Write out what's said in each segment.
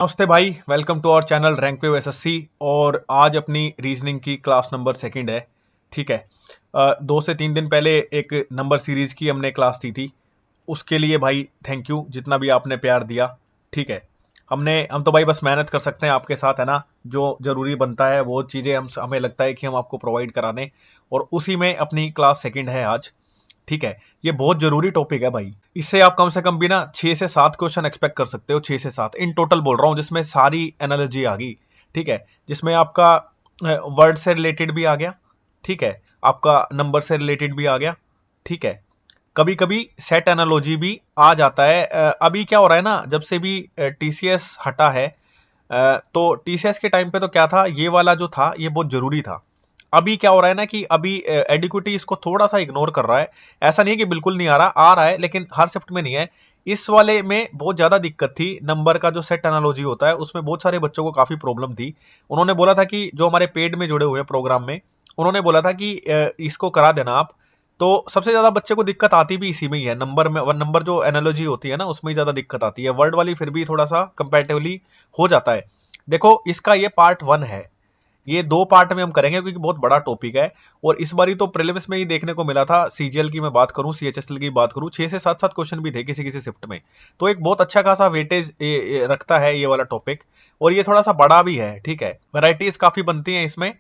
नमस्ते भाई, welcome to our channel rank पे एसएससी। और आज अपनी रीजनिंग की क्लास नंबर सेकंड है। ठीक है। 2 से 3 दिन पहले एक नंबर सीरीज की हमने क्लास दी थी। उसके लिए भाई थैंक यू, जितना भी आपने प्यार दिया। ठीक है। हम तो भाई बस मेहनत कर सकते हैं आपके साथ, है ना। जो जरूरी बनता है वो चीज़ें हमें लगता है कि हम आपको प्रोवाइड करा दें, और उसी में अपनी क्लास सेकंड है आज। ठीक है। ये बहुत जरूरी टॉपिक है भाई। इससे आप कम से कम भी ना 6 से 7 क्वेश्चन एक्सपेक्ट कर सकते हो। 6 से 7 इन टोटल बोल रहा हूं, जिसमें सारी एनालॉजी आ गई। ठीक है। जिसमें आपका वर्ड से रिलेटेड भी आ गया। ठीक है। आपका नंबर से रिलेटेड भी आ गया। ठीक है। कभी कभी सेट एनालॉजी भी आ जाता है। अभी क्या हो रहा है ना, जब से भी टीसीएस हटा है, तो टीसीएस के टाइम पे तो क्या था, ये वाला जो था ये बहुत जरूरी था। अभी क्या हो रहा है ना कि अभी एडिक्विटी इसको थोड़ा सा इग्नोर कर रहा है। ऐसा नहीं है कि बिल्कुल नहीं आ रहा है, लेकिन हर शिफ्ट में नहीं है। इस वाले में बहुत ज्यादा दिक्कत थी। नंबर का जो सेट एनालॉजी होता है उसमें बहुत सारे बच्चों को काफी प्रॉब्लम थी। उन्होंने बोला था कि जो हमारे पेड में जुड़े हुए हैं प्रोग्राम में, उन्होंने बोला था कि इसको करा देना आप। तो सबसे ज्यादा बच्चे को दिक्कत आती भी इसी में ही है। नंबर में वन नंबर जो एनालॉजी होती है ना, उसमें ही ज्यादा दिक्कत आती है। वर्ड वाली फिर भी थोड़ा सा कंपैरेटिवली हो जाता है। देखो, इसका ये पार्ट 1 है। ये 2 पार्ट में हम करेंगे क्योंकि बहुत बड़ा टॉपिक है। और इस बारी तो प्रीलिम्स में ही देखने को मिला था। सीजीएल की मैं बात करूं, सीएचएसएल की बात करूं, 6 से 7 क्वेश्चन भी थे किसी किसी शिफ्ट में। तो एक बहुत अच्छा खासा वेटेज रखता है ये वाला टॉपिक। और ये थोड़ा सा बड़ा भी है। ठीक है। वैरायटीज काफी बनती हैं इसमें।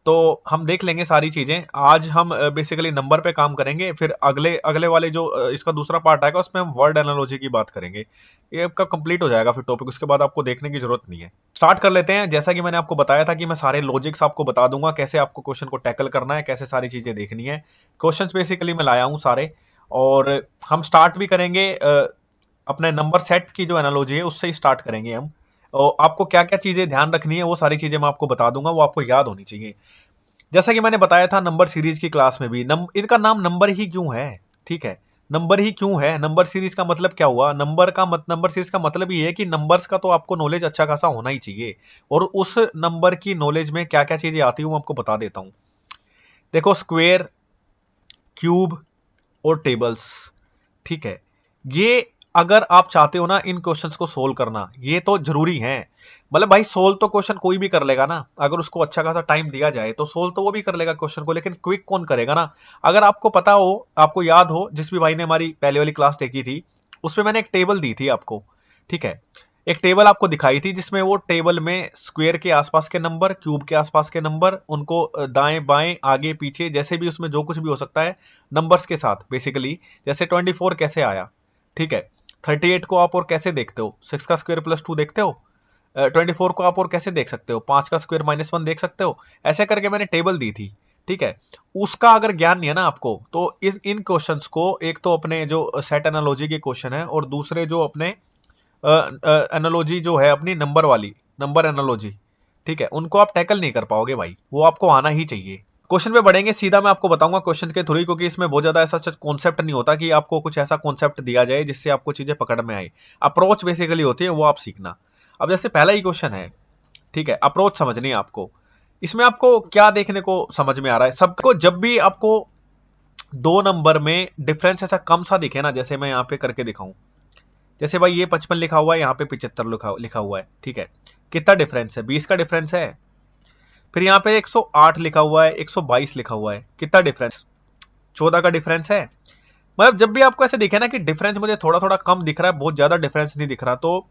तो हम देख लेंगे सारी चीजें। आज हम बेसिकली नंबर पे काम करेंगे, फिर अगले अगले वाले जो इसका दूसरा पार्ट आएगा उसमें हम वर्ड एनालॉजी की बात करेंगे। ये आपका कंप्लीट हो जाएगा फिर टॉपिक। उसके बाद आपको देखने की जरूरत नहीं है। स्टार्ट कर लेते हैं। जैसा कि मैंने आपको बताया था कि मैं सारे लॉजिक्स आपको बता दूंगा, कैसे आपको क्वेश्चन को टैकल करना है, कैसे सारी चीजें देखनी है। क्वेश्चंस बेसिकली मैं लाया हूं सारे। और हम स्टार्ट भी करेंगे अपने नंबर सेट की जो एनालॉजी है उससे ही स्टार्ट करेंगे हम। और आपको क्या क्या चीजें ध्यान रखनी है वो सारी चीजें मैं आपको बता दूंगा, वो आपको याद होनी चाहिए। जैसा कि मैंने बताया था नंबर सीरीज की क्लास में भी, इनका नाम नंबर ही क्यों है। ठीक है। नंबर ही क्यों है, नंबर सीरीज का मतलब क्या हुआ। नंबर सीरीज का मतलब ये है कि नंबर्स का तो आपको नॉलेज अच्छा खासा होना ही चाहिए। और उस नंबर की नॉलेज में क्या क्या चीजें आती है वो आपको बता देता हूं। देखो, स्क्वेयर, क्यूब और टेबल्स। ठीक है। ये अगर आप चाहते हो ना इन क्वेश्चंस को सोल्व करना, ये तो जरूरी है। मतलब भाई, सोल्व तो क्वेश्चन कोई भी कर लेगा ना, अगर उसको अच्छा खासा टाइम दिया जाए तो सोल्व तो वो भी कर लेगा क्वेश्चन को, लेकिन क्विक कौन करेगा ना। अगर आपको पता हो, आपको याद हो, जिस भी भाई ने हमारी पहले वाली क्लास देखी थी उसमें मैंने एक टेबल दी थी आपको। ठीक है। एक टेबल आपको दिखाई थी जिसमें वो टेबल में स्क्वायर के आसपास के नंबर, क्यूब के आसपास के नंबर, उनको दाएं बाएं आगे पीछे जैसे भी उसमें जो कुछ भी हो सकता है नंबर्स के साथ बेसिकली। जैसे 24 कैसे आया। ठीक है। 38 को आप और कैसे देखते हो, 6 का स्क्वायर प्लस 2 देखते हो। 24 को आप और कैसे देख सकते हो, 5 का स्क्वायर -1 देख सकते हो। ऐसे करके मैंने टेबल दी थी। ठीक है। उसका अगर ज्ञान नहीं है ना आपको, तो इन क्वेश्चंस को, एक तो अपने जो सेट एनालॉजी के क्वेश्चन है और दूसरे जो अपने एनालॉजी जो है अपनी नंबर वाली, नंबर एनालॉजी, ठीक है, उनको आप टैकल नहीं कर पाओगे भाई। वो आपको आना ही चाहिए। क्वेश्चन पे बढ़ेंगे सीधा। मैं आपको बताऊंगा क्वेश्चन के थ्रू ही, क्योंकि इसमें बहुत ज्यादा ऐसा कॉन्सेप्ट नहीं होता कि आपको कुछ ऐसा कॉन्सेप्ट दिया जाए जिससे आपको चीजें पकड़ में आए। अप्रोच बेसिकली होती है, वो आप सीखना। अब जैसे पहला ही क्वेश्चन है। ठीक है। अप्रोच समझनी है आपको। इसमें आपको क्या देखने को समझ में आ रहा है सबको, जब भी आपको दो नंबर में डिफरेंस ऐसा कम सा दिखे ना, जैसे मैं यहाँ पे करके दिखाऊं। जैसे भाई ये 55 लिखा हुआ है, यहाँ पे 75 लिखा हुआ है। ठीक है। कितना डिफरेंस है, 20 का डिफरेंस है। फिर यहाँ पे 108 लिखा हुआ है, 122 लिखा हुआ है, कितना डिफरेंस, 14 का डिफरेंस है। मतलब जब भी आपको ऐसे दिखे ना कि डिफरेंस मुझे थोड़ा थोड़ा कम दिख रहा है, बहुत ज्यादा डिफरेंस नहीं दिख रहा, तो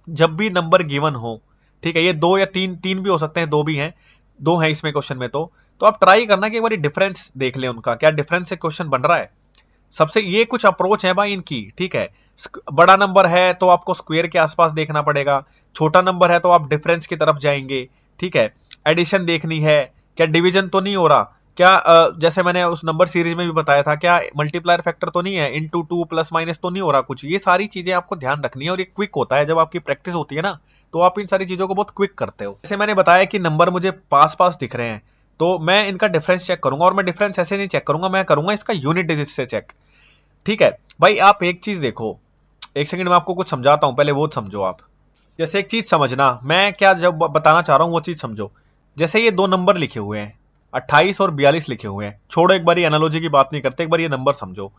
जब भी नंबर गिवन हो, ठीक है, ये दो या तीन, तीन भी हो सकते हैं, दो भी हैं, दो हैं इसमें क्वेश्चन में, तो आप ट्राई करना कि एक बार डिफरेंस देख लें उनका, क्या डिफरेंस से क्वेश्चन बन रहा है। सबसे ये कुछ अप्रोच है भाई इनकी। ठीक है। बड़ा नंबर है तो आपको स्क्वायर के आसपास देखना पड़ेगा, छोटा नंबर है तो आप डिफरेंस की तरफ जाएंगे। ठीक है। एडिशन देखनी है, क्या डिवीजन तो नहीं हो रहा, क्या जैसे मैंने उस नंबर सीरीज में भी बताया था, क्या मल्टीप्लायर फैक्टर तो नहीं है, इनटू टू प्लस माइनस तो नहीं हो रहा कुछ। ये सारी चीजें आपको ध्यान रखनी है, और ये क्विक होता है जब आपकी प्रैक्टिस होती है ना, तो आप इन सारी चीजों को बहुत क्विक करते हो। जैसे मैंने बताया कि नंबर मुझे पास पास दिख रहे हैं, तो मैं इनका डिफरेंस चेक करूंगा, और मैं डिफरेंस ऐसे नहीं चेक करूंगा, मैं करूंगा इसका यूनिट डिजिट से चेक। ठीक है। भाई आप एक चीज देखो, एक सेकंड में आपको कुछ समझाता हूं, पहले वो समझो आप। जैसे एक चीज समझना, मैं क्या जब बताना चाह रहा हूं वो चीज समझो। जैसे ये दो नंबर लिखे हुए हैं, 28 और 42 लिखे हुए हैं, छोड़ो एक बार एनालॉजी की बात नहीं करते, एक बार ये नंबर समझो।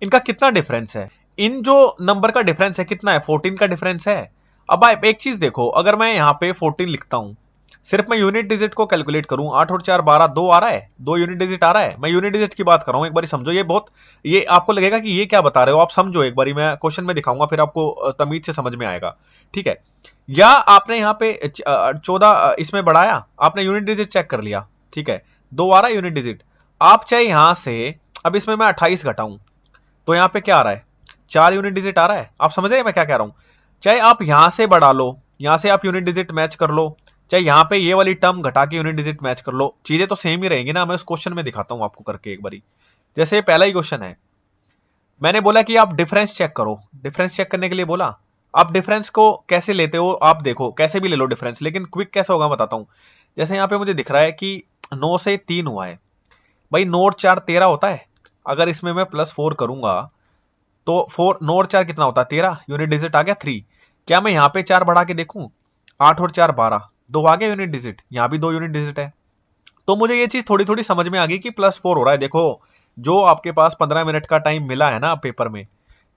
इनका कितना डिफरेंस है। इन जो नंबर का डिफरेंस है कितना है, 14 का डिफरेंस है। अब आप एक चीज देखो, अगर मैं यहाँ पे 14 लिखता हूं, सिर्फ मैं यूनिट डिजिट को कैलकुलेट करूं, 8 और 4 12, 2 आ रहा है, 2 यूनिट डिजिट आ रहा है। मैं यूनिट डिजिट की बात कर रहा हूं, एक बार समझो। ये बहुत, ये आपको लगेगा कि ये क्या बता रहे हो, आप समझो एक बारी, मैं क्वेश्चन में दिखाऊंगा फिर आपको तमीज से समझ में आएगा। ठीक है, या आपने यहाँ पे 14 इसमें बढ़ाया, आपने यूनिट डिजिट चेक कर लिया, ठीक है, 2 आ रहा है यूनिट डिजिट। आप चाहे यहां से, अब इसमें मैं 28 घटाऊं तो यहाँ पे क्या आ रहा है, 4 यूनिट डिजिट आ रहा है। आप समझ रहे हैं मैं क्या कह रहा हूं? चाहे आप यहां से बढ़ा लो, यहां से आप यूनिट डिजिट मैच कर लो, चाहे यहां पे ये वाली टर्म घटा के यूनिट डिजिट मैच कर लो, चीजें तो सेम ही रहेंगी ना। मैं उस क्वेश्चन में दिखाता हूं आपको करके एक बारी। जैसे पहला ही क्वेश्चन है, मैंने बोला कि आप डिफरेंस चेक करो। डिफरेंस चेक करने के लिए बोला, आप डिफरेंस को कैसे लेते हो, आप देखो कैसे भी ले लो डिफरेंस, लेकिन क्विक कैसे होगा बताता हूं। जैसे यहां पे मुझे दिख रहा है कि 9 से 3 हुआ है, भाई 9 और 4 13 होता है। अगर इसमें मैं +4 करूंगा तो 4 9 और 4 कितना होता है, 13, यूनिट डिजिट आ गया 3। क्या मैं यहां पे 4 बढ़ा के देखूं, 8 और 4 12, 2 आ गया यूनिट डिजिट, यहां भी 2 यूनिट डिजिट है। तो मुझे ये चीज थोड़ी थोड़ी समझ में आ गई कि +4 हो रहा है। देखो, जो आपके पास 15 मिनट का टाइम मिला है ना पेपर में,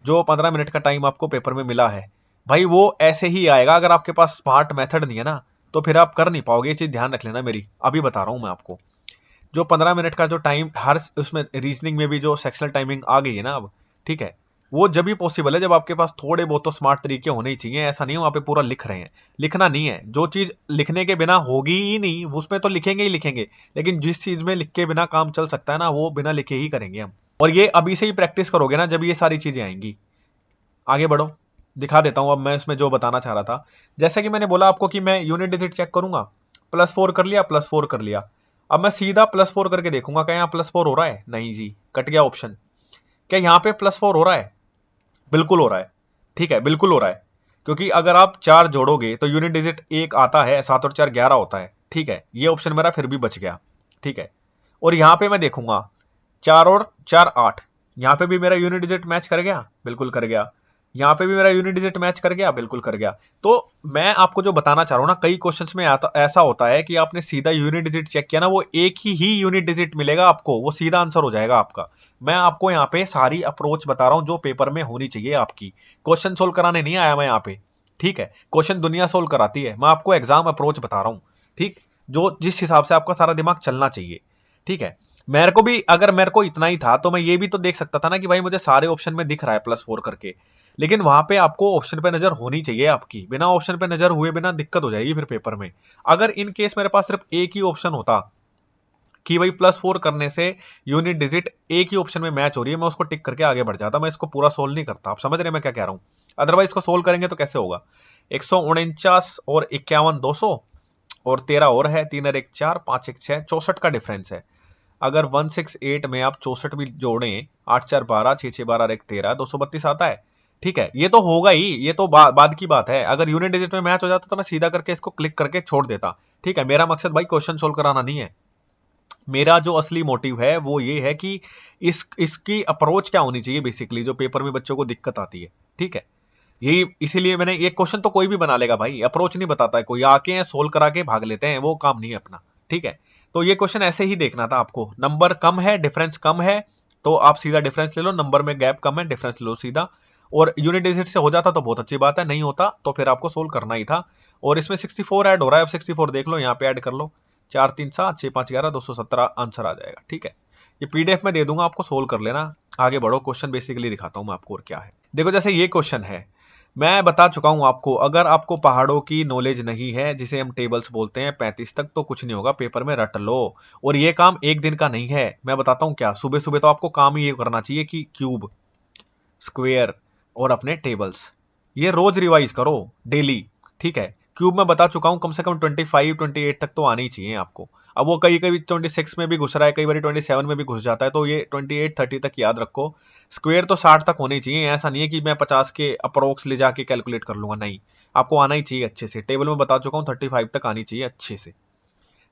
जो 15 मिनट का टाइम आपको पेपर में मिला है, भाई वो ऐसे ही आएगा। अगर आपके पास स्मार्ट मेथड नहीं है ना, तो फिर आप कर नहीं पाओगे। ये चीज ध्यान रख लेना मेरी, अभी बता रहा हूं मैं आपको। जो 15 मिनट का जो टाइम, हर उसमें रीजनिंग में भी जो सेक्शनल टाइमिंग आ गई है ना अब, ठीक है, वो जब भी पॉसिबल है जब आपके पास थोड़े बहुत तो स्मार्ट तरीके होने ही चाहिए। ऐसा नहीं हो वहां पे पूरा लिख रहे हैं, लिखना नहीं है। जो चीज लिखने के बिना होगी ही नहीं, उसमें तो लिखेंगे ही लिखेंगे, लेकिन जिस चीज में लिख के बिना काम चल सकता है ना, वो बिना लिखे ही करेंगे हम। और ये अभी से ही प्रैक्टिस करोगे ना, जब ये सारी चीजें आएंगी। आगे बढ़ो, दिखा देता हूं अब मैं इसमें जो बताना चाह रहा था। जैसे कि मैंने बोला आपको कि मैं यूनिट डिजिट चेक करूंगा, +4 कर लिया, +4 कर लिया। अब मैं सीधा +4 करके देखूंगा, क्या यहाँ +4 हो रहा है? नहीं जी, कट गया ऑप्शन। क्या यहाँ पे +4 हो रहा है? बिल्कुल हो रहा है। ठीक है, बिल्कुल हो रहा है, क्योंकि अगर आप 4 जोड़ोगे तो यूनिट डिजिट 1 आता है, 7 और 4 11 होता है। ठीक है, ये ऑप्शन मेरा फिर भी बच गया। ठीक है, और यहां पे मैं देखूंगा 4 और 4 8, यहां पे भी मेरा यूनिट डिजिट मैच कर गया, बिल्कुल कर गया। यहां पे भी मेरा यूनिट डिजिट मैच कर गया, बिल्कुल कर गया। तो मैं आपको जो बताना चाह रहा हूं ना, कई क्वेश्चंस में आता ऐसा होता है कि आपने सीधा यूनिट डिजिट चेक किया ना, वो एक ही यूनिट डिजिट मिलेगा आपको, वो सीधा आंसर हो जाएगा आपका। मैं आपको यहाँ पे सारी अप्रोच बता रहा हूं जो पेपर में होनी चाहिए आपकी। क्वेश्चन सोल्व कराने नहीं आया मैं यहाँ पे, ठीक है, क्वेश्चन दुनिया सोल्व कराती है, मैं आपको एग्जाम अप्रोच बता रहा हूं। ठीक, जो जिस हिसाब से आपका सारा दिमाग चलना चाहिए। ठीक है, मेरे को भी, अगर मेरे को इतना ही था तो मैं ये भी तो देख सकता था ना कि भाई मुझे सारे ऑप्शन में दिख रहा है +4 करके, लेकिन वहां पे आपको ऑप्शन पे नजर होनी चाहिए आपकी। बिना ऑप्शन पे नजर हुए बिना दिक्कत हो जाएगी फिर पेपर में। अगर इन केस मेरे पास सिर्फ एक ही ऑप्शन होता कि भाई +4 करने से यूनिट डिजिट एक ही ऑप्शन में मैच हो रही है, मैं उसको टिक करके आगे बढ़ जाता, मैं इसको पूरा सोल्व नहीं करता। आप समझ रहे हैं मैं क्या कह रहा हूं? अदरवाइज इसको सोल्व करेंगे तो कैसे होगा? 149 और 51 200, और 13 और है, 3 और 1 4, 5 1 6, 64 का डिफरेंस है। अगर 168 में आप 64 भी जोड़ें, 8 4 12, 6 6 12 और 1 13, 232 आता है। ठीक है, ये तो होगा ही, ये तो बाद की बात है। अगर यूनिट डिजिट में मैच हो जाता तो मैं सीधा करके इसको क्लिक करके छोड़ देता। ठीक है, मेरा मकसद भाई क्वेश्चन सोल्व कराना नहीं है। मेरा जो असली मोटिव है वो ये है कि इसकी अप्रोच क्या होनी चाहिए बेसिकली, जो पेपर में बच्चों को दिक्कत आती है। ठीक है, यही इसीलिए मैंने ये क्वेश्चन तो कोई भी बना लेगा भाई, अप्रोच नहीं बताता है कोई, आके सोल्व करा के भाग लेते हैं, वो काम नहीं है अपना। ठीक है, तो ये क्वेश्चन ऐसे ही देखना था आपको। नंबर कम है, डिफरेंस कम है, तो आप सीधा डिफरेंस ले लो, नंबर में गैप कम है, डिफरेंस लो सीधा। और यूनिट डिजिट से हो जाता तो बहुत अच्छी बात है, नहीं होता तो फिर आपको सोल्व करना ही था। और इसमें 64 ऐड हो रहा है, अब 64 देख लो, यहाँ पे ऐड कर लो, 4 3 7 6 5 11, 217 आंसर आ जाएगा। ठीक है, ये पीडीएफ में दे दूंगा आपको, सोल्व कर लेना। आगे बढ़ो, क्वेश्चन बेसिकली दिखाता हूं मैं आपको और क्या है। देखो, जैसे ये क्वेश्चन है, मैं बता चुका हूं आपको, अगर आपको पहाड़ों की नॉलेज नहीं है, जिसे हम टेबल्स बोलते हैं 35 तक, तो कुछ नहीं होगा, पेपर में रट लो। और ये काम एक दिन का नहीं है, मैं बताता हूं क्या। सुबह सुबह तो आपको काम ही ये करना चाहिए कि क्यूब, स्क्वेयर और अपने टेबल्स, ये रोज रिवाइज करो, डेली। ठीक है, क्यूब में बता चुका हूं, कम से कम 25 28 तक तो आने ही चाहिए आपको। अब वो कई कभी 26 में भी घुस रहा है, कई बार 27 में भी घुस जाता है, तो ये 28 30 तक याद रखो। स्क्वेयर तो 60 तक होने ही चाहिए, ऐसा नहीं है कि मैं 50 के अप्रोक्स ले जाके कैलकुलेट कर लूंगा, नहीं, आपको आना ही चाहिए अच्छे से। टेबल में बता चुका हूं 35 तक आनी चाहिए अच्छे से।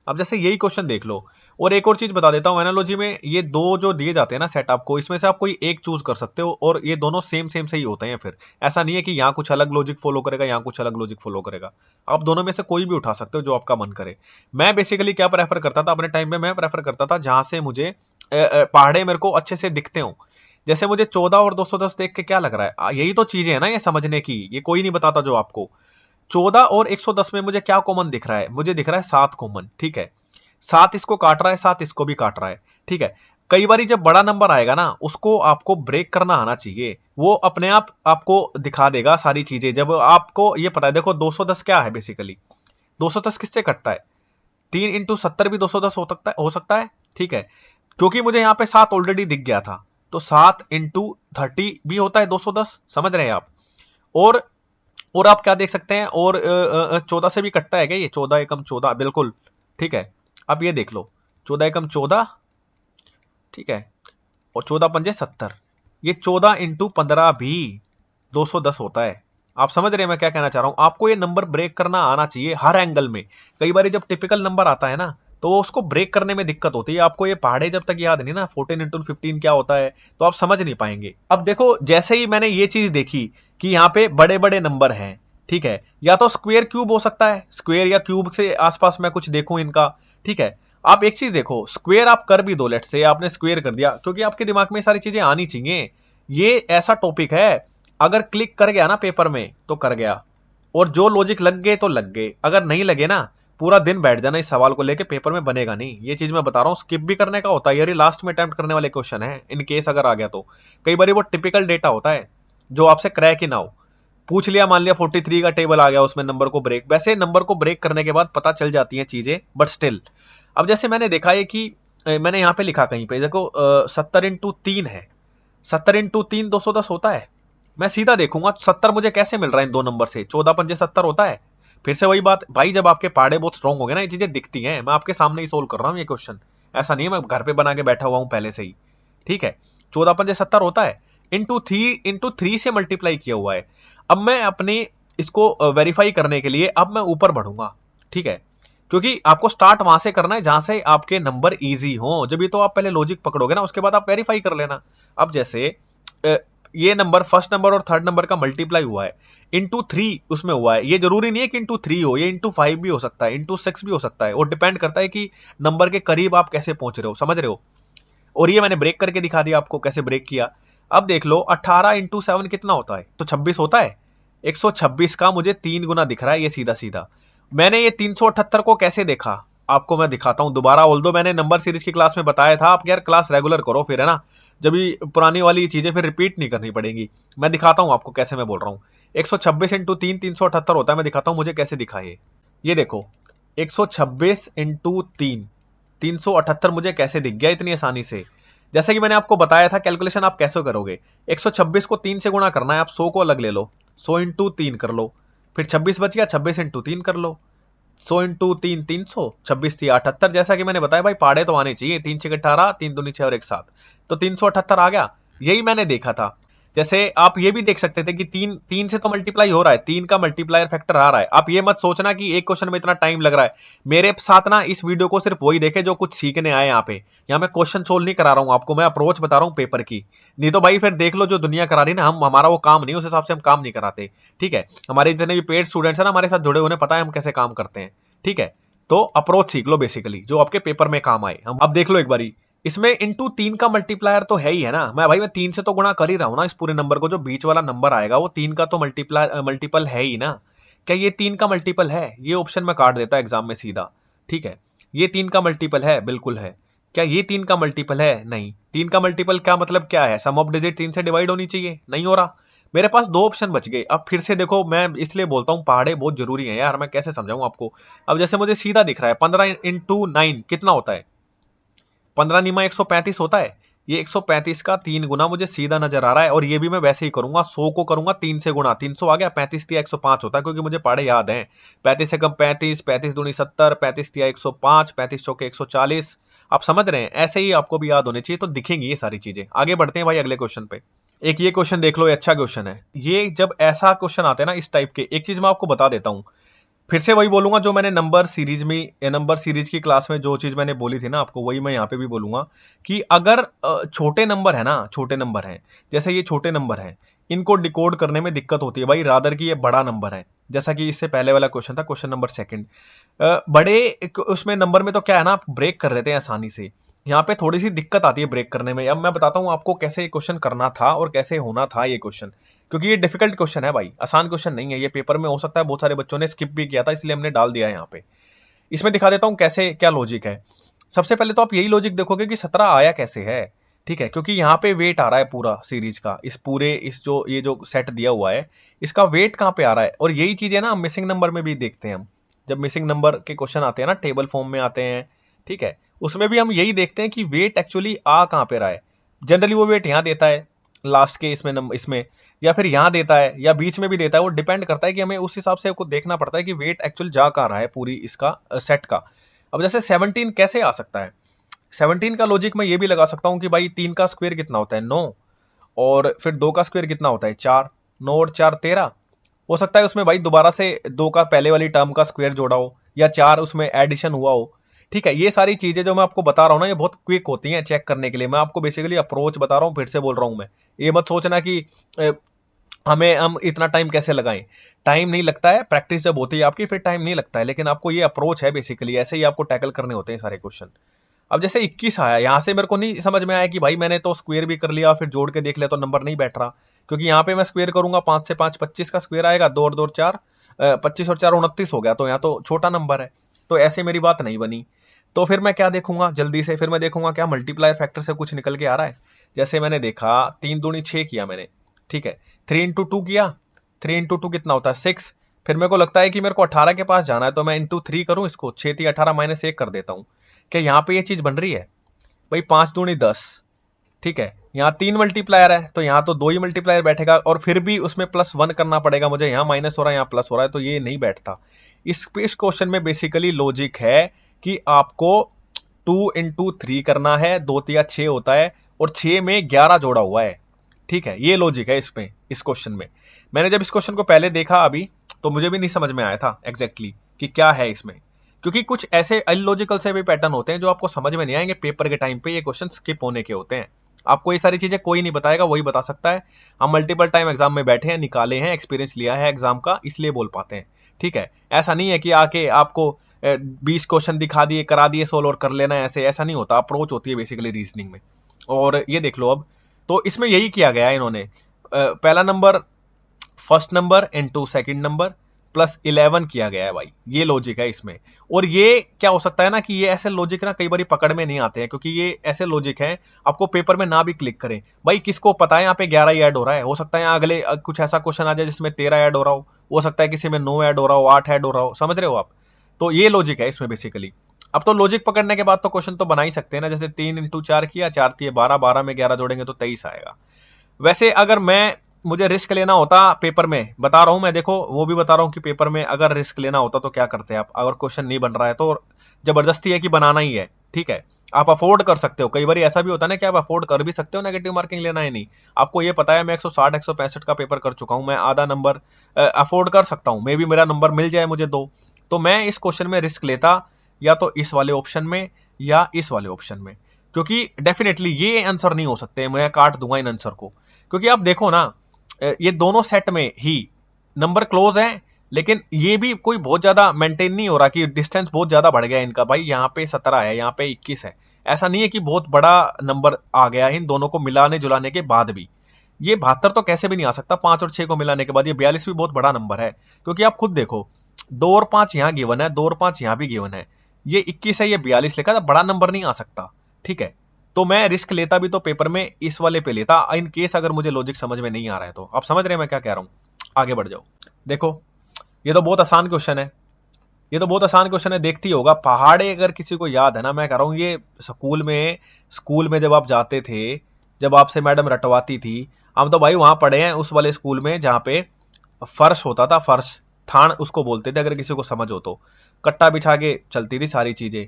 अब जैसे यही क्वेश्चन देख लो, और एक और चीज बता देता हूं, एनालॉजी में ये दो जो दिए जाते हैं ना सेट आपको, इसमें से आप कोई एक चूज कर सकते हो, और ये दोनों सेम सेम से ही होते हैं। फिर ऐसा नहीं है कि यहाँ कुछ अलग लॉजिक फॉलो करेगा, यहाँ कुछ अलग लॉजिक फॉलो करेगा। आप दोनों में से कोई भी उठा सकते हो जो आपका मन करे। मैं बेसिकली क्या प्रेफर करता था अपने टाइम में, मैं प्रेफर करता था जहां से मुझे पहाड़े मेरे को अच्छे से दिखते हो। जैसे मुझे 14 और 210 देख के क्या लग रहा है, यही तो चीजें है ना ये समझने की, ये कोई नहीं बताता जो आपको। 14 और 110 में मुझे क्या कॉमन दिख रहा है? मुझे दिख रहा है 7 कॉमन, ठीक है। 7 इसको काट रहा है, 7 इसको भी काट रहा है, ठीक है। कई बार जब बड़ा नंबर आएगा ना, उसको आपको ब्रेक करना आना चाहिए, वो अपने आप आपको दिखा देगा सारी चीजें। जब आपको ये पता है, देखो 210 क्या है बेसिकली, 210 किससे कटता है? 3 इंटू 70 भी 210 हो सकता है, ठीक है। क्योंकि मुझे यहाँ पे 7 ऑलरेडी दिख गया था, तो 7 इंटू 30 भी होता है 210, समझ रहे हैं आप। और आप क्या देख सकते हैं, और 14 से भी कटता है क्या ये? 14 एकम 14, बिल्कुल, ठीक है। अब ये देख लो, 14 एकम 14, ठीक है, और 14 पंजे 70, ये 14 इंटू 15 भी 210 होता है। आप समझ रहे हैं मैं क्या कहना चाह रहा हूं? आपको ये नंबर ब्रेक करना आना चाहिए हर एंगल में। कई बार जब टिपिकल नंबर आता है ना, तो वो उसको ब्रेक करने में दिक्कत होती है। आपको ये पहाड़े जब तक याद नहीं ना 14 इंटू 15 क्या होता है, तो आप समझ नहीं पाएंगे। अब देखो, जैसे ही मैंने ये चीज देखी कि यहाँ पे बड़े बड़े नंबर हैं, ठीक है, या तो स्क्वेयर क्यूब हो सकता है, स्क्वेयर या क्यूब से आसपास मैं कुछ देखूं इनका, ठीक है। आप एक चीज देखो, स्क्वेयर आप कर भी दो, लेट से आपने स्क्वेयर कर दिया, क्योंकि आपके दिमाग में सारी चीजें आनी चाहिए। ये ऐसा टॉपिक है, अगर क्लिक कर गया ना पेपर में तो कर गया, और जो लॉजिक लग गए तो लग गए, अगर नहीं लगे ना, पूरा दिन बैठ जाना इस सवाल को लेके, पेपर में बनेगा नहीं। ये चीज मैं बता रहा हूँ, स्किप भी करने का होता है, ये लास्ट में अटेम्प्ट करने वाले क्वेश्चन है, इन केस अगर आ गया तो। कई बार वो टिपिकल डेटा होता है जो आपसे क्रैक ही ना हो। पूछ लिया, मान लिया 43 का टेबल आ गया, उसमें नंबर को ब्रेक, वैसे नंबर को ब्रेक करने के बाद पता चल जाती हैं चीजें, बट स्टिल। अब जैसे मैंने देखा है कि मैंने यहां पे लिखा कहीं पे, देखो 70 इंटू 3 है, 70 इंटू 3 210 होता है। मैं सीधा देखूंगा 70 मुझे कैसे मिल रहा है इन दो नंबर से, 14 पंजे 70 होता है। फिर से वही बात भाई, जब आपके पहाड़े बहुत स्ट्रॉन्ग हो गए ना, ये चीजें दिखती हैं। मैं आपके सामने ही सोल्व कर रहा हूँ ये क्वेश्चन, ऐसा नहीं है मैं घर पे बना के बैठा हुआ हूँ पहले से ही, ठीक है। 14 पंजे 70 होता है, इंटू थ्री से मल्टीप्लाई किया हुआ है। अब मैं अपने इसको वेरीफाई करने के लिए अब मैं ऊपर बढ़ूंगा, ठीक है, क्योंकि आपको स्टार्ट वहां से करना है जहां से आपके नंबर इजी हो। जब ये तो आप पहले लॉजिक पकड़ोगे ना, उसके बाद आप वेरीफाई कर लेना। अब जैसे ये नंबर, फर्स्ट नंबर और थर्ड नंबर का मल्टीप्लाई हुआ है, इंटू 3 उसमें हुआ है। ये जरूरी नहीं है कि इंटू 3 हो, ये इंटू 5 भी हो सकता है, इंटू 6 भी हो सकता है, और डिपेंड करता है कि नंबर के करीब आप कैसे पहुंच रहे हो, समझ रहे हो। और ये मैंने ब्रेक करके दिखा दिया आपको कैसे ब्रेक किया। अब देख लो, 18 इंटू 7 कितना होता है? तो 26 होता है। 126 का मुझे 3 गुना दिख रहा है, ये सीधा सीधा। मैंने ये 378 को कैसे देखा, आपको मैं दिखाता हूं दोबारा। ऑल्दो मैंने नंबर सीरीज की क्लास में बताया था, आप यार क्लास रेगुलर करो फिर, है ना, जब भी पुरानी वाली चीजें फिर रिपीट नहीं करनी पड़ेगी। मैं दिखाता हूं आपको कैसे मैं बोल रहा हूं। 126 इंटू 3 378 होता है, मैं दिखाता हूं मुझे कैसे दिखा ये देखो, 126 इंटू 3 378 मुझे कैसे दिख गया इतनी आसानी से। जैसे कि मैंने आपको बताया था, कैलकुलेशन आप कैसे करोगे, 126 को 3 से गुणा करना है, आप 100 को अलग ले लो, 100 इंटू 3 कर लो, फिर 26 बच गया, 26 इंटू 3 कर लो, 100 इंटू 3 300, 26 थी 78। जैसा कि मैंने बताया भाई, पाड़े तो आने चाहिए, 3 6 18, 3 दूनी 6 और 1 7, तो 378 आ गया। यही मैंने देखा था। जैसे आप ये भी देख सकते थे कि तीन से तो मल्टीप्लाई हो रहा है, 3 का मल्टीप्लायर फैक्टर आ रहा है। आप ये मत सोचना कि एक क्वेश्चन में इतना टाइम लग रहा है। मेरे साथ ना इस वीडियो को सिर्फ वही देखे जो कुछ सीखने आए। यहाँ मैं क्वेश्चन सोल्व नहीं करा रहा हूँ आपको, मैं अप्रोच बता रहा हूँ पेपर की। नहीं तो भाई फिर देख लो जो दुनिया करा रही ना, हमारा वो काम नहीं, उस हिसाब से हम काम नहीं कराते, ठीक है। हमारे जितने भी पेड स्टूडेंट्स है ना हमारे साथ जुड़े, उन्हें पता है हम कैसे काम करते हैं, ठीक है। तो अप्रोच सीख लो बेसिकली, जो आपके पेपर में काम आए। हम अब देख लो एक बारी, इसमें इंटू 3 का मल्टीप्लायर तो है ही है ना। मैं 3 से तो गुणा कर ही रहा हूं ना इस पूरे नंबर को, जो बीच वाला नंबर आएगा वो 3 का तो मल्टीपल है ही ना। क्या ये 3 का मल्टीपल है? ये ऑप्शन में काट देता एग्जाम में सीधा, ठीक है। ये 3 का मल्टीपल है, बिल्कुल है। क्या ये 3 का मल्टीपल है? नहीं। 3 का मल्टीपल क्या मतलब क्या है? सम ऑफ डिजिट 3 से डिवाइड होनी चाहिए, नहीं हो रहा। मेरे पास 2 ऑप्शन बच गए। अब फिर से देखो, मैं इसलिए बोलता हूं पहाड़े बहुत जरूरी है यार, मैं कैसे समझाऊं आपको। अब जैसे मुझे सीधा दिख रहा है 15 इंटू 9 कितना होता है? 15 निमा 135 होता है। ये 135 का 3 गुना मुझे सीधा नजर आ रहा है, और ये भी मैं वैसे ही करूंगा, 100 को करूंगा 3 से गुणा, 300 आ गया, 35 तिया 105 होता है, क्योंकि मुझे पहाड़े याद हैं। 35 से कम 35, 35 दूनी 70, 35 तिया 105, 35 चौके 140। आप समझ रहे हैं, ऐसे ही आपको भी याद होने चाहिए, तो दिखेंगी ये सारी चीजें। आगे बढ़ते हैं भाई अगले क्वेश्चन पे। एक ये क्वेश्चन देख लो, ये अच्छा क्वेश्चन है। ये जब ऐसा क्वेश्चन आते हैं ना इस टाइप के, एक चीज मैं आपको बता देता हूं, फिर से वही बोलूंगा जो मैंने नंबर सीरीज की क्लास में जो चीज मैंने बोली थी ना आपको, वही मैं यहाँ पे भी बोलूंगा कि अगर छोटे नंबर है ना, छोटे नंबर है, जैसे ये छोटे नंबर है, इनको डिकोड करने में दिक्कत होती है भाई, रादर की ये बड़ा नंबर है। जैसा कि इससे पहले वाला क्वेश्चन था, क्वेश्चन नंबर 2, बड़े उसमें नंबर में तो क्या है ना, आप ब्रेक कर लेते हैं आसानी से। यहाँ पे थोड़ी सी दिक्कत आती है ब्रेक करने में। अब मैं बताता हूँ आपको कैसे ये क्वेश्चन करना था और कैसे होना था ये क्वेश्चन। क्योंकि ये डिफिकल्ट क्वेश्चन है भाई, आसान क्वेश्चन नहीं है ये। पेपर में हो सकता है बहुत सारे बच्चों ने स्किप भी किया था, इसलिए हमने डाल दिया है यहाँ पे। इसमें दिखा देता हूं कैसे क्या लॉजिक है। सबसे पहले तो आप यही लॉजिक देखोगे कि 17 आया कैसे है, ठीक है, क्योंकि यहाँ पे वेट आ रहा है पूरा सीरीज का, इस पूरे इस जो ये जो सेट दिया हुआ है इसका वेट कहाँ पे आ रहा है। और यही चीज है ना मिसिंग नंबर में भी देखते हैं हम, जब मिसिंग नंबर के क्वेश्चन आते हैं ना टेबल फॉर्म में आते हैं, ठीक है, उसमें भी हम यही देखते हैं कि वेट एक्चुअली आ कहाँ पे रहा है। जनरली वो वेट यहाँ देता है लास्ट के इसमें या फिर यहाँ देता है या बीच में भी देता है, वो डिपेंड करता है कि हमें उस हिसाब से आपको देखना पड़ता है कि वेट एक्चुअल जा कहाँ रहा है पूरी इसका सेट का। अब जैसे 17 कैसे आ सकता है, 17 का लॉजिक मैं ये भी लगा सकता हूँ कि भाई 3 का स्क्वायर कितना होता है 9, और फिर 2 का स्क्वायर कितना होता है 4, 9 और 4 13। हो सकता है उसमें भाई दोबारा से 2 का पहले वाली टर्म का स्क्वायर जोड़ा हो या 4 उसमें एडिशन हुआ हो, ठीक है। ये सारी चीजें जो मैं आपको बता रहा हूँ ना ये बहुत क्विक होती हैं चेक करने के लिए, मैं आपको बेसिकली अप्रोच बता रहा हूँ, फिर से बोल रहा हूँ मैं। ये मत सोचना कि हम इतना टाइम कैसे लगाएं, टाइम नहीं लगता है, प्रैक्टिस जब होती है आपकी फिर टाइम नहीं लगता है, लेकिन आपको ये अप्रोच है बेसिकली, ऐसे ही आपको टैकल करने होते हैं सारे क्वेश्चन। अब जैसे 21 आया, यहां से मेरे को नहीं समझ में आया कि भाई मैंने तो स्क्वायर भी कर लिया फिर जोड़ के देख लिया तो नंबर नहीं बैठ रहा, क्योंकि यहाँ पे मैं स्क्वायर करूंगा 5 से 5 25 का स्क्वायर आएगा, 2 और 2 4 25 और 4 29 हो गया, तो यहाँ तो छोटा नंबर है, तो ऐसे मेरी बात नहीं बनी। तो फिर मैं क्या देखूंगा जल्दी से, फिर मैं देखूंगा क्या मल्टीप्लायर फैक्टर से कुछ निकल के आ रहा है। जैसे मैंने देखा 3 दूनी 6 किया मैंने, ठीक है, 3 इंटू 2 किया, 3 इंटू 2 कितना होता है 6। फिर मेरे को लगता है कि मेरे को 18 के पास जाना है, तो मैं इंटू 3 करूं इसको, 6 3 18 माइनस 1 कर देता हूं। क्या यहाँ पे ये चीज बन रही है भाई, 5 दूनी 10, ठीक है, यहाँ 3 मल्टीप्लायर है तो यहाँ तो 2 ही मल्टीप्लायर बैठेगा, और फिर भी उसमें +1 करना पड़ेगा मुझे, यहाँ माइनस हो रहा है यहाँ प्लस हो रहा है, तो ये नहीं बैठता। इस क्वेश्चन में बेसिकली लॉजिक है कि आपको 2 इंटू 3 करना है, 2 तिया 6 होता है, और 6 में 11 जोड़ा हुआ है, ठीक है, ये लॉजिक है इसमें इस क्वेश्चन में। मैंने जब इस क्वेश्चन को पहले देखा अभी तो मुझे भी नहीं समझ में आया था एग्जैक्टली कि क्या है इसमें, क्योंकि कुछ ऐसे इलॉजिकल से भी पैटर्न होते हैं जो आपको समझ में नहीं आएंगे पेपर के टाइम पे, ये क्वेश्चन स्किप होने के होते हैं। आपको ये सारी चीजें कोई नहीं बताएगा, वही बता सकता है। हम मल्टीपल टाइम एग्जाम में बैठे हैं, निकाले हैं, एक्सपीरियंस लिया है एग्जाम का, इसलिए बोल पाते हैं, ठीक है। ऐसा नहीं है कि आके आपको 20 क्वेश्चन दिखा दिए करा दिए सोल्व और कर लेना है, ऐसे ऐसा नहीं होता, अप्रोच होती है बेसिकली रीजनिंग में। और ये देख लो अब, तो इसमें यही किया गया है इन्होंने, पहला number first number into second number plus 11 किया गया है भाई, ये लॉजिक है इसमें। और ये क्या हो सकता है ना कि ये ऐसे लॉजिक ना कई बार पकड़ में नहीं आते हैं, क्योंकि ये ऐसे लॉजिक हैं आपको पेपर में ना भी क्लिक करें, भाई किसको पता है यहाँ पे 11 ही ऐड हो रहा है, हो सकता है यहाँ अगले कुछ ऐसा क्वेश्चन आ जाए जिसमें 13 ऐड हो रहा हो सकता है किसी में 9 ऐड हो रहा हो, 8 ऐड हो रहा हो, समझ रहे हो आप। तो ये लॉजिक है इसमें बेसिकली। अब तो लॉजिक पकड़ने के बाद तो क्वेश्चन तो बना ही सकते हैं ना, जैसे 3 इंटू 4 किया, 4 3 12, 12 में 11 जोड़ेंगे तो 23 आएगा। वैसे अगर मुझे रिस्क लेना होता पेपर में, बता रहा हूं मैं, देखो वो भी बता रहा हूं कि पेपर में अगर रिस्क लेना होता तो क्या करते हैं आप, अगर क्वेश्चन नहीं बन रहा है तो जबरदस्ती है कि बनाना ही है, ठीक है, आप अफोर्ड कर सकते हो, कई बार ऐसा भी होता है ना कि आप अफोर्ड कर भी सकते हो नेगेटिव मार्किंग लेना है नहीं, आपको ये पता है मैं 160 165 का पेपर कर चुका हूं, मैं आधा नंबर अफोर्ड कर सकता हूं, मे भी मेरा नंबर मिल जाए मुझे 2, तो मैं इस क्वेश्चन में रिस्क लेता या तो इस वाले ऑप्शन में या इस वाले ऑप्शन में, क्योंकि डेफिनेटली ये आंसर नहीं हो सकते, मैं काट दूंगा इन आंसर को। क्योंकि आप देखो ना ये दोनों सेट में ही नंबर क्लोज है, लेकिन ये भी कोई बहुत ज्यादा मेंटेन नहीं हो रहा कि डिस्टेंस बहुत ज्यादा बढ़ गया इनका, भाई यहाँ पे 17 है यहाँ पे 21 है, ऐसा नहीं है कि बहुत बड़ा नंबर आ गया है इन दोनों को मिलाने जुलाने के बाद भी। ये 72 तो कैसे भी नहीं आ सकता 5 और 6 को मिलाने के बाद, ये 42 भी बहुत बड़ा नंबर है, क्योंकि आप खुद देखो 2 और 5 यहाँ गिवन है, 2 और 5 यहाँ भी गिवन है, ये 21 है ये 42 लिखा था, बड़ा नंबर नहीं आ सकता, ठीक है। तो मैं रिस्क लेता भी तो पेपर में इस वाले पे लेता, इन केस अगर मुझे लॉजिक समझ में नहीं आ रहा है तो। आप समझ रहे हैं मैं क्या कह रहा हूं, आगे बढ़ जाओ। देखो ये तो बहुत आसान क्वेश्चन है, ये तो बहुत आसान क्वेश्चन है, देखती होगा पहाड़े, अगर किसी को याद है ना, मैं कह रहा हूं ये स्कूल में जब आप जाते थे, जब आपसे मैडम रटवाती थी, हम तो भाई वहां पढ़े हैं उस वाले स्कूल में जहां पे फर्श होता था, फर्श थान उसको बोलते थे अगर किसी को समझ हो तो, कट्टा बिछा के चलती थी सारी चीजें,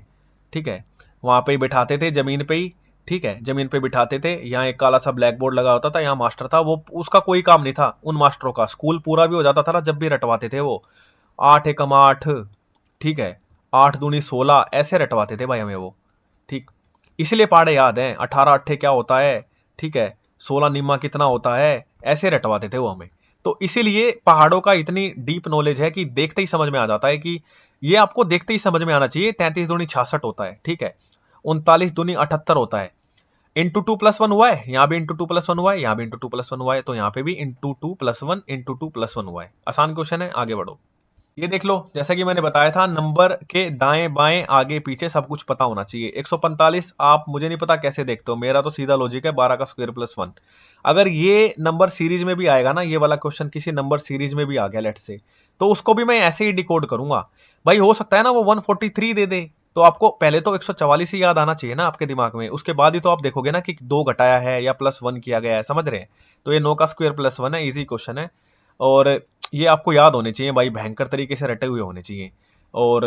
ठीक है, वहां पे ही बिठाते थे जमीन पे ही, ठीक है, जमीन पे बिठाते थे, यहाँ एक काला सा ब्लैक बोर्ड लगा होता था, यहाँ मास्टर था, वो उसका कोई काम नहीं था उन मास्टरों का, स्कूल पूरा भी हो जाता था ना जब भी रटवाते थे वो, 8 एकम 8, ठीक है, 8 दूनी 16 ऐसे रटवाते थे भाई हमें वो, ठीक, इसलिए पहाड़े याद हैं, 18 अट्ठे क्या होता है, ठीक है, 16 निम्मा कितना होता है, ऐसे रटवाते थे वो हमें। तो इसीलिए पहाड़ों का इतनी डीप नॉलेज है कि देखते ही समझ में आ जाता है कि ये आपको देखते ही समझ में आना चाहिए, 33 दूनी 66 होता है, ठीक है, 39 दूनी 78 होता है, इंटू 2+1 हुआ है, यहाँ भी इंटू 2+1 हुआ है, यहाँ भी इंटू 2+1 हुआ है, तो यहाँ पे भी इंटू 2+1 इंटू 2+1 हुआ है। आसान क्वेश्चन है, आगे बढ़ो। ये देख लो, जैसा कि मैंने बताया था, नंबर के दाएं बाएं आगे पीछे सब कुछ पता होना चाहिए। 145 आप मुझे नहीं पता कैसे देखते हो, मेरा तो सीधा लॉजिक है 12 का स्क्वायर प्लस 1। अगर ये नंबर सीरीज में भी आएगा ना, ये वाला क्वेश्चन किसी नंबर सीरीज में भी आ गया लेट से, तो उसको भी मैं ऐसे ही डिकोड करूंगा भाई। हो सकता है ना वो 143 दे दे, तो आपको पहले तो 144 ही याद आना चाहिए ना आपके दिमाग में, उसके बाद ही तो आप देखोगे ना कि 2 घटाया है या +1 किया गया है, समझ रहे हैं। तो ये 9 का स्क्वायर प्लस 1 है, इजी क्वेश्चन है, और ये आपको याद होने चाहिए भाई, भयंकर तरीके से रटे हुए होने चाहिए। और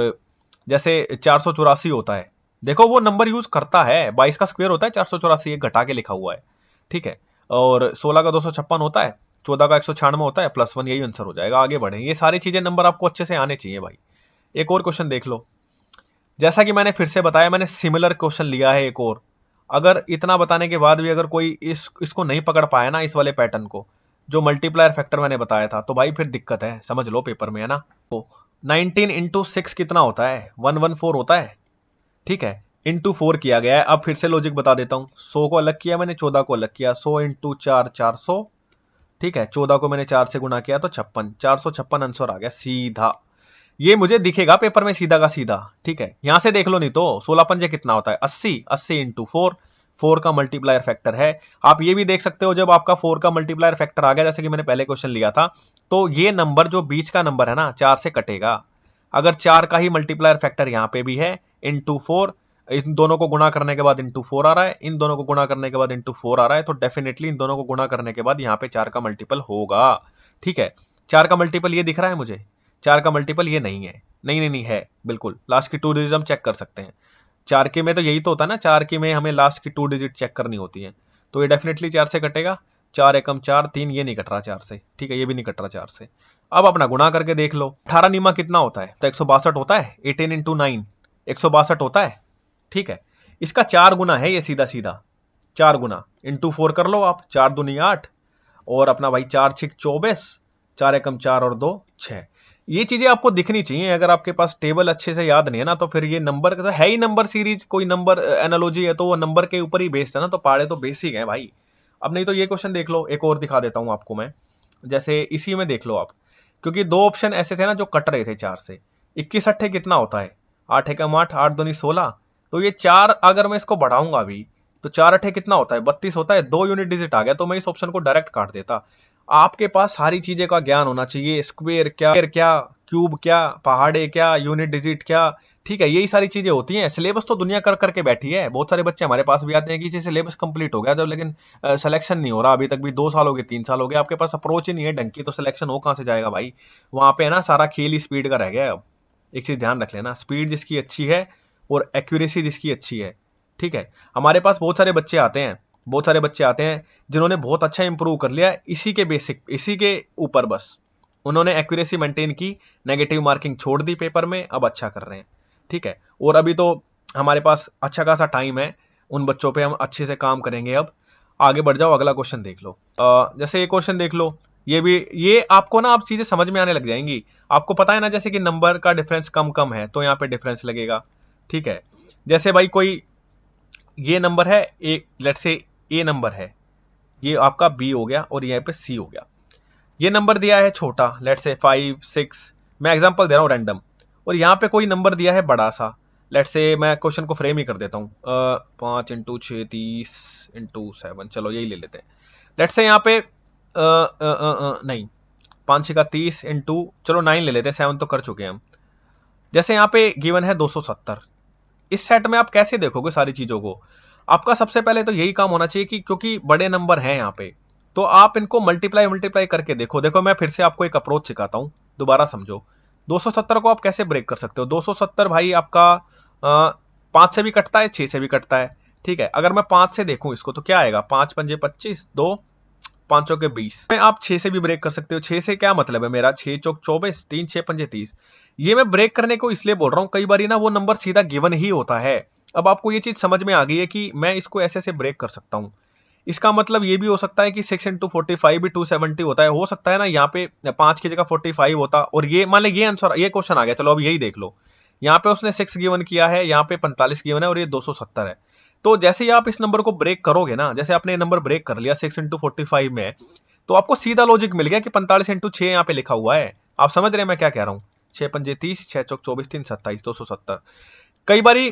जैसे 484 होता है, देखो वो नंबर यूज करता है, 22 का स्क्वायर होता है 484, एक घटा के लिखा हुआ है, ठीक है। और 16 का 256 होता है, 14 का 196 होता है, +1, यही आंसर हो जाएगा। आगे बढ़े, ये सारी चीजें नंबर आपको अच्छे से आने चाहिए भाई। एक और क्वेश्चन देख लो, जैसा कि मैंने फिर से बताया, मैंने सिमिलर क्वेश्चन लिया है एक और। अगर इतना बताने के बाद भी अगर कोई इसको नहीं पकड़ पाया ना, इस वाले पैटर्न को, जो मल्टीप्लायर फैक्टर मैंने बताया था, तो भाई फिर दिक्कत है, समझ लो पेपर में, है ना। तो 19 इंटू 6 कितना होता है, 114 होता है, ठीक है। इंटू 4 किया गया है। अब फिर से लॉजिक बता देता हूं, 100 को अलग किया मैंने, 14 को अलग किया, 100 इंटू 4 400, ठीक है। 14 को मैंने 4 से गुणा किया तो 56, 456 आंसर आ गया सीधा। ये मुझे दिखेगा पेपर में सीधा का सीधा, ठीक है। यहां से देख लो, नहीं तो 16 पंजे कितना होता है, 80, 80 इंटू 4, 4 का मल्टीप्लायर फैक्टर है। आप ये भी देख सकते हो, जब आपका 4 का मल्टीप्लायर फैक्टर आ गया, जैसे कि मैंने पहले क्वेश्चन लिया था, तो ये नंबर जो बीच का नंबर है ना, 4 से कटेगा। अगर 4 का ही मल्टीप्लायर फैक्टर यहां पे भी है, इंटू 4, इन दोनों को गुणा करने के बाद इंटू 4 आ रहा है, इन दोनों को गुणा करने के बाद इंटू 4 आ रहा है, तो डेफिनेटली इन दोनों को गुणा करने के बाद यहाँ पे 4 का मल्टीपल होगा, ठीक है। 4 का मल्टीपल ये दिख रहा है मुझे, 4 का मल्टीपल ये नहीं है, नहीं नहीं नहीं है, बिल्कुल लास्ट की 2 डिजिट हम चेक कर सकते हैं। 4 के में तो यही तो होता है ना, 4 के में हमें लास्ट की 2 डिजिट चेक करनी होती है, तो ये डेफिनेटली 4 से कटेगा। 4 एकम 4, 3, ये नहीं कट रहा 4 से, ठीक है, ये भी नहीं कट रहा 4 से। अब अपना गुणा करके देख लो, 18 नीमा कितना होता है, तो 162 होता है, 18 इंटू 9 162 होता है, ठीक है। इसका 4 गुना है ये, सीधा सीधा 4 गुना, इंटू 4 कर लो आप, 4 दूनी 8, और अपना भाई 4 6 24, 4 एकम 4 और 2 6। ये चीजें आपको दिखनी चाहिए। अगर आपके पास टेबल अच्छे से याद नहीं है ना, तो फिर ये नंबर तो है ही नंबर सीरीज, कोई नंबर एनालॉजी है तो वो नंबर के ऊपर ही बेस्ड है ना, तो पाड़े तो बेसिक है भाई। अब नहीं तो ये क्वेश्चन देख लो, एक और दिखा देता हूं आपको मैं, जैसे इसी में देख लो आप, क्योंकि 2 ऑप्शन ऐसे थे ना जो कट रहे थे 4 से। 21 अट्ठे कितना होता है, 8 एकम 8, 8 दूनी 16, तो ये 4 अगर मैं इसको बढ़ाऊंगा अभी, तो 4 अट्ठे कितना होता है, 32 होता है, 2 यूनिट डिजिट आ गया, तो मैं इस ऑप्शन को डायरेक्ट काट देता। आपके पास सारी चीजें का ज्ञान होना चाहिए, स्क्वायर क्या, क्यूब क्या, पहाड़े क्या, यूनिट डिजिट क्या, ठीक है, यही सारी चीजें होती हैं। सिलेबस तो दुनिया कर करके बैठी है, बहुत सारे बच्चे हमारे पास भी आते हैं कि जी सिलेबस कंप्लीट हो गया जब, लेकिन सिलेक्शन नहीं हो रहा अभी तक भी, 2 साल हो गए, 3 साल हो गए, आपके पास अप्रोच ही नहीं है ढंग की, तो सिलेक्शन हो कहां से जाएगा भाई। वहां पे है ना, सारा खेल ही स्पीड का रह गया है अब। एक चीज ध्यान रख लेना, स्पीड जिसकी अच्छी है और एक्यूरेसी जिसकी अच्छी है, ठीक है। हमारे पास बहुत सारे बच्चे आते हैं, बहुत सारे बच्चे आते हैं जिन्होंने बहुत अच्छा इंप्रूव कर लिया इसी के बेसिक, इसी के ऊपर, बस उन्होंने एक्यूरेसी मेंटेन की, नेगेटिव मार्किंग छोड़ दी पेपर में, अब अच्छा कर रहे हैं, ठीक है। और अभी तो हमारे पास अच्छा खासा टाइम है, उन बच्चों पे हम अच्छे से काम करेंगे। अब आगे बढ़ जाओ, अगला क्वेश्चन देख लो। जैसे ये क्वेश्चन देख लो, ये भी, ये आपको ना अब चीजें समझ में आने लग जाएंगी। आपको पता है ना, जैसे कि नंबर का डिफरेंस कम कम है तो यहाँ पे डिफरेंस लगेगा, ठीक है। जैसे भाई कोई ये नंबर है, एक लेट से ए नंबर है, ये आपका बी हो गया और यहाँ पे सी हो गया। ये नंबर दिया है छोटा, लेट से 5 6, मैं एग्जांपल दे रहा हूँ रैंडम, और यहाँ पे कोई नंबर दिया है बड़ा सा, लेट से मैं क्वेश्चन को फ्रेम ही कर देता हूँ, 5 इंटू 6 30 इंटू 7, चलो यही ले लेते हैं। लेट से यहाँ पे नहीं, 5 6 का 30 इंटू, चलो 9 ले लेते हैं, 7 तो कर चुके हैं हम। जैसे यहाँ पे गिवन है 270, इस सेट में आप कैसे देखोगे सारी चीजों को। आपका सबसे पहले तो यही काम होना चाहिए कि क्योंकि बड़े नंबर हैं यहाँ पे, तो आप इनको मल्टीप्लाई मल्टीप्लाई करके देखो। देखो मैं फिर से आपको एक अप्रोच सिखाता हूं, दोबारा समझो। 270 को आप कैसे ब्रेक कर सकते हो, 270 भाई आपका 5 से भी कटता है, 6 से भी कटता है, ठीक है। अगर मैं 5 से देखूं इसको तो क्या आएगा, 5 पंजे 25, 2 5 के 20 में आप 6 से भी ब्रेक कर सकते हो। 6 से क्या मतलब है मेरा, 6 चौक 24, 3 6 पंजे 30। ये मैं ब्रेक करने को इसलिए बोल रहा हूं, कई बार ना वो नंबर सीधा गिवन ही होता है। अब आपको ये चीज समझ में आ गई है कि मैं इसको ऐसे से ब्रेक कर सकता हूं। इसका मतलब ये भी हो सकता है कि 6 इंटू 45 भी 270 होता है, हो सकता है ना यहाँ पे 5 की जगह 45 होता, और ये मान लें ये आंसर, ये क्वेश्चन आ गया। चलो अब यही देख लो, यहाँ पे उसने 6 गिवन किया है, यहाँ पे 45 गिवन है और ये 270 है। तो जैसे ही आप इस नंबर को ब्रेक करोगे ना, जैसे आपने नंबर ब्रेक कर लिया 6 इंटू 45 में, तो आपको सीधा लॉजिक मिल गया कि 45 इंटू 6 यहाँ पे लिखा हुआ है। आप समझ रहे हैं मैं क्या कह रहा हूँ? 6 पंजे 30, 6 चौक 24, 3 27, 270। कई बारी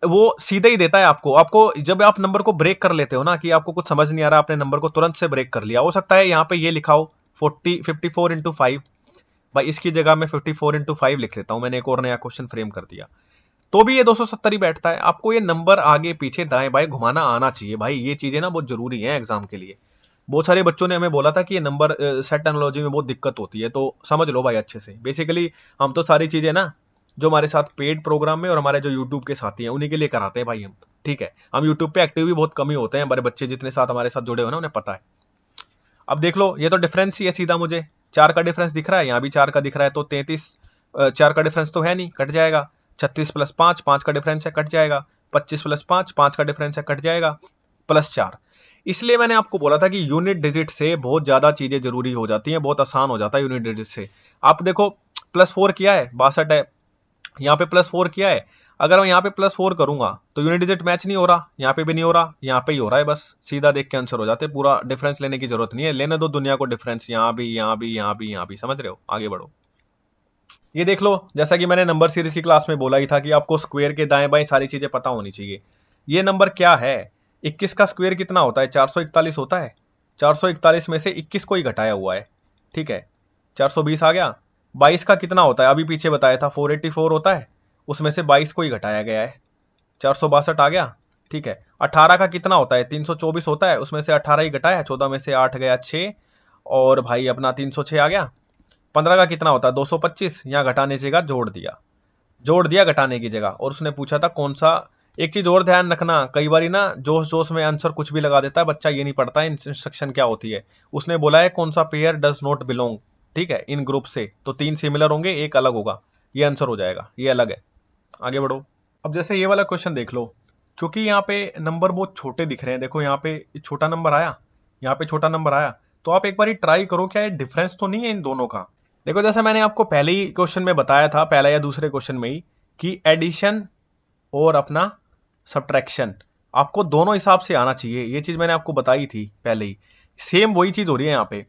वो सीधा ही देता है आपको। आपको जब आप नंबर को ब्रेक कर लेते हो ना, कि आपको कुछ समझ नहीं आ रहा, आपने नंबर को तुरंत से ब्रेक कर लिया, हो सकता है यहाँ पे ये लिखा हो 54 इंटू 5, भाई इसकी जगह मैं 54 इंटू 5 लिख लेता हूं, मैंने एक और नया क्वेश्चन फ्रेम कर दिया, तो भी ये 270 ही बैठता है। आपको ये नंबर आगे पीछे दाएं बाएं घुमाना आना चाहिए भाई, ये चीजें ना बहुत जरूरी है एग्जाम के लिए। बहुत सारे बच्चों ने हमें बोला था कि ये नंबर सेट एनालॉजी में बहुत दिक्कत होती है, तो समझ लो भाई अच्छे से। बेसिकली हम तो सारी चीजें ना जो हमारे साथ पेड प्रोग्राम में और हमारे जो यूट्यूब के साथी हैं उन्हीं के लिए कराते हैं भाई हम, ठीक है। हम यूट्यूब पे एक्टिव भी बहुत कम ही होते हैं, हमारे बच्चे जितने साथ हमारे साथ जुड़े हुए ना उन्हें पता है। अब देख लो, ये तो डिफरेंस ही है सीधा, मुझे 4 का डिफरेंस दिख रहा है, यहाँ भी 4 का दिख रहा है, तो 33 4 का डिफरेंस तो है नहीं, कट जाएगा। 36 प्लस 5 5 का डिफरेंस है, कट जाएगा। 25 प्लस 5 5 का डिफरेंस है, कट जाएगा। प्लस 4। इसलिए मैंने आपको बोला था कि यूनिट डिजिट से बहुत ज्यादा चीजें जरूरी हो जाती हैं, बहुत आसान हो जाता है यूनिट डिजिट से। आप देखो प्लस 4 किया है 62 है, यहाँ पे प्लस 4 किया है, अगर मैं यहाँ पे प्लस 4 करूंगा तो यूनिट डिजिट मैच नहीं हो रहा, यहाँ पे भी नहीं हो रहा, यहाँ पे ही हो रहा है, बस सीधा देख के आंसर हो जाते, पूरा डिफरेंस लेने की जरूरत नहीं है। लेने दो दुनिया को डिफरेंस, यहाँ भी यहाँ भी यहाँ भी यहाँ भी, समझ रहे हो? आगे बढ़ो। ये देख लो, जैसा कि मैंने नंबर सीरीज की क्लास में बोला ही था कि आपको स्क्वायर के दाएं बाएं सारी चीजें पता होनी चाहिए। ये नंबर क्या है? 21 का स्क्वायर कितना होता है? 441 होता है। 441 में से 21 को ही घटाया हुआ है, ठीक है, 420 आ गया। 22 का कितना होता है? अभी पीछे बताया था 484 होता है, उसमें से 22 को ही घटाया गया है, 462 आ गया, ठीक है। 18 का कितना होता है? 324 होता है, उसमें से 18 ही घटाया, 14 में से 8 गया 6, और भाई अपना 306 आ गया। 15 का कितना होता है? 225, यहाँ घटाने की जगह जोड़ दिया घटाने की जगह। और उसने पूछा था कौन सा, एक चीज और ध्यान रखना, कई बार ना जोश जोश में आंसर कुछ भी लगा देता है बच्चा, ये नहीं पढ़ता है इंस्ट्रक्शन क्या होती है। उसने बोला है कौन सा पेयर डज नॉट बिलोंग, ठीक है, इन ग्रुप से, तो 3 सिमिलर होंगे, एक अलग होगा, ये आंसर हो जाएगा, ये अलग है। आगे बढ़ो। अब जैसे ये वाला क्वेश्चन देख लो, क्योंकि यहाँ पे नंबर बहुत छोटे दिख रहे हैं, देखो यहाँ पे छोटा नंबर आया, यहाँ पे छोटा नंबर आया, तो आप एक बार ट्राई करो क्या ये डिफरेंस तो नहीं है इन दोनों का। देखो जैसे मैंने आपको पहले ही क्वेश्चन में बताया था, पहला या दूसरे क्वेश्चन में ही, कि एडिशन और अपना सब्ट्रैक्शन आपको दोनों हिसाब से आना चाहिए, ये चीज मैंने आपको बताई थी पहले ही। सेम वही चीज हो रही है यहाँ पे।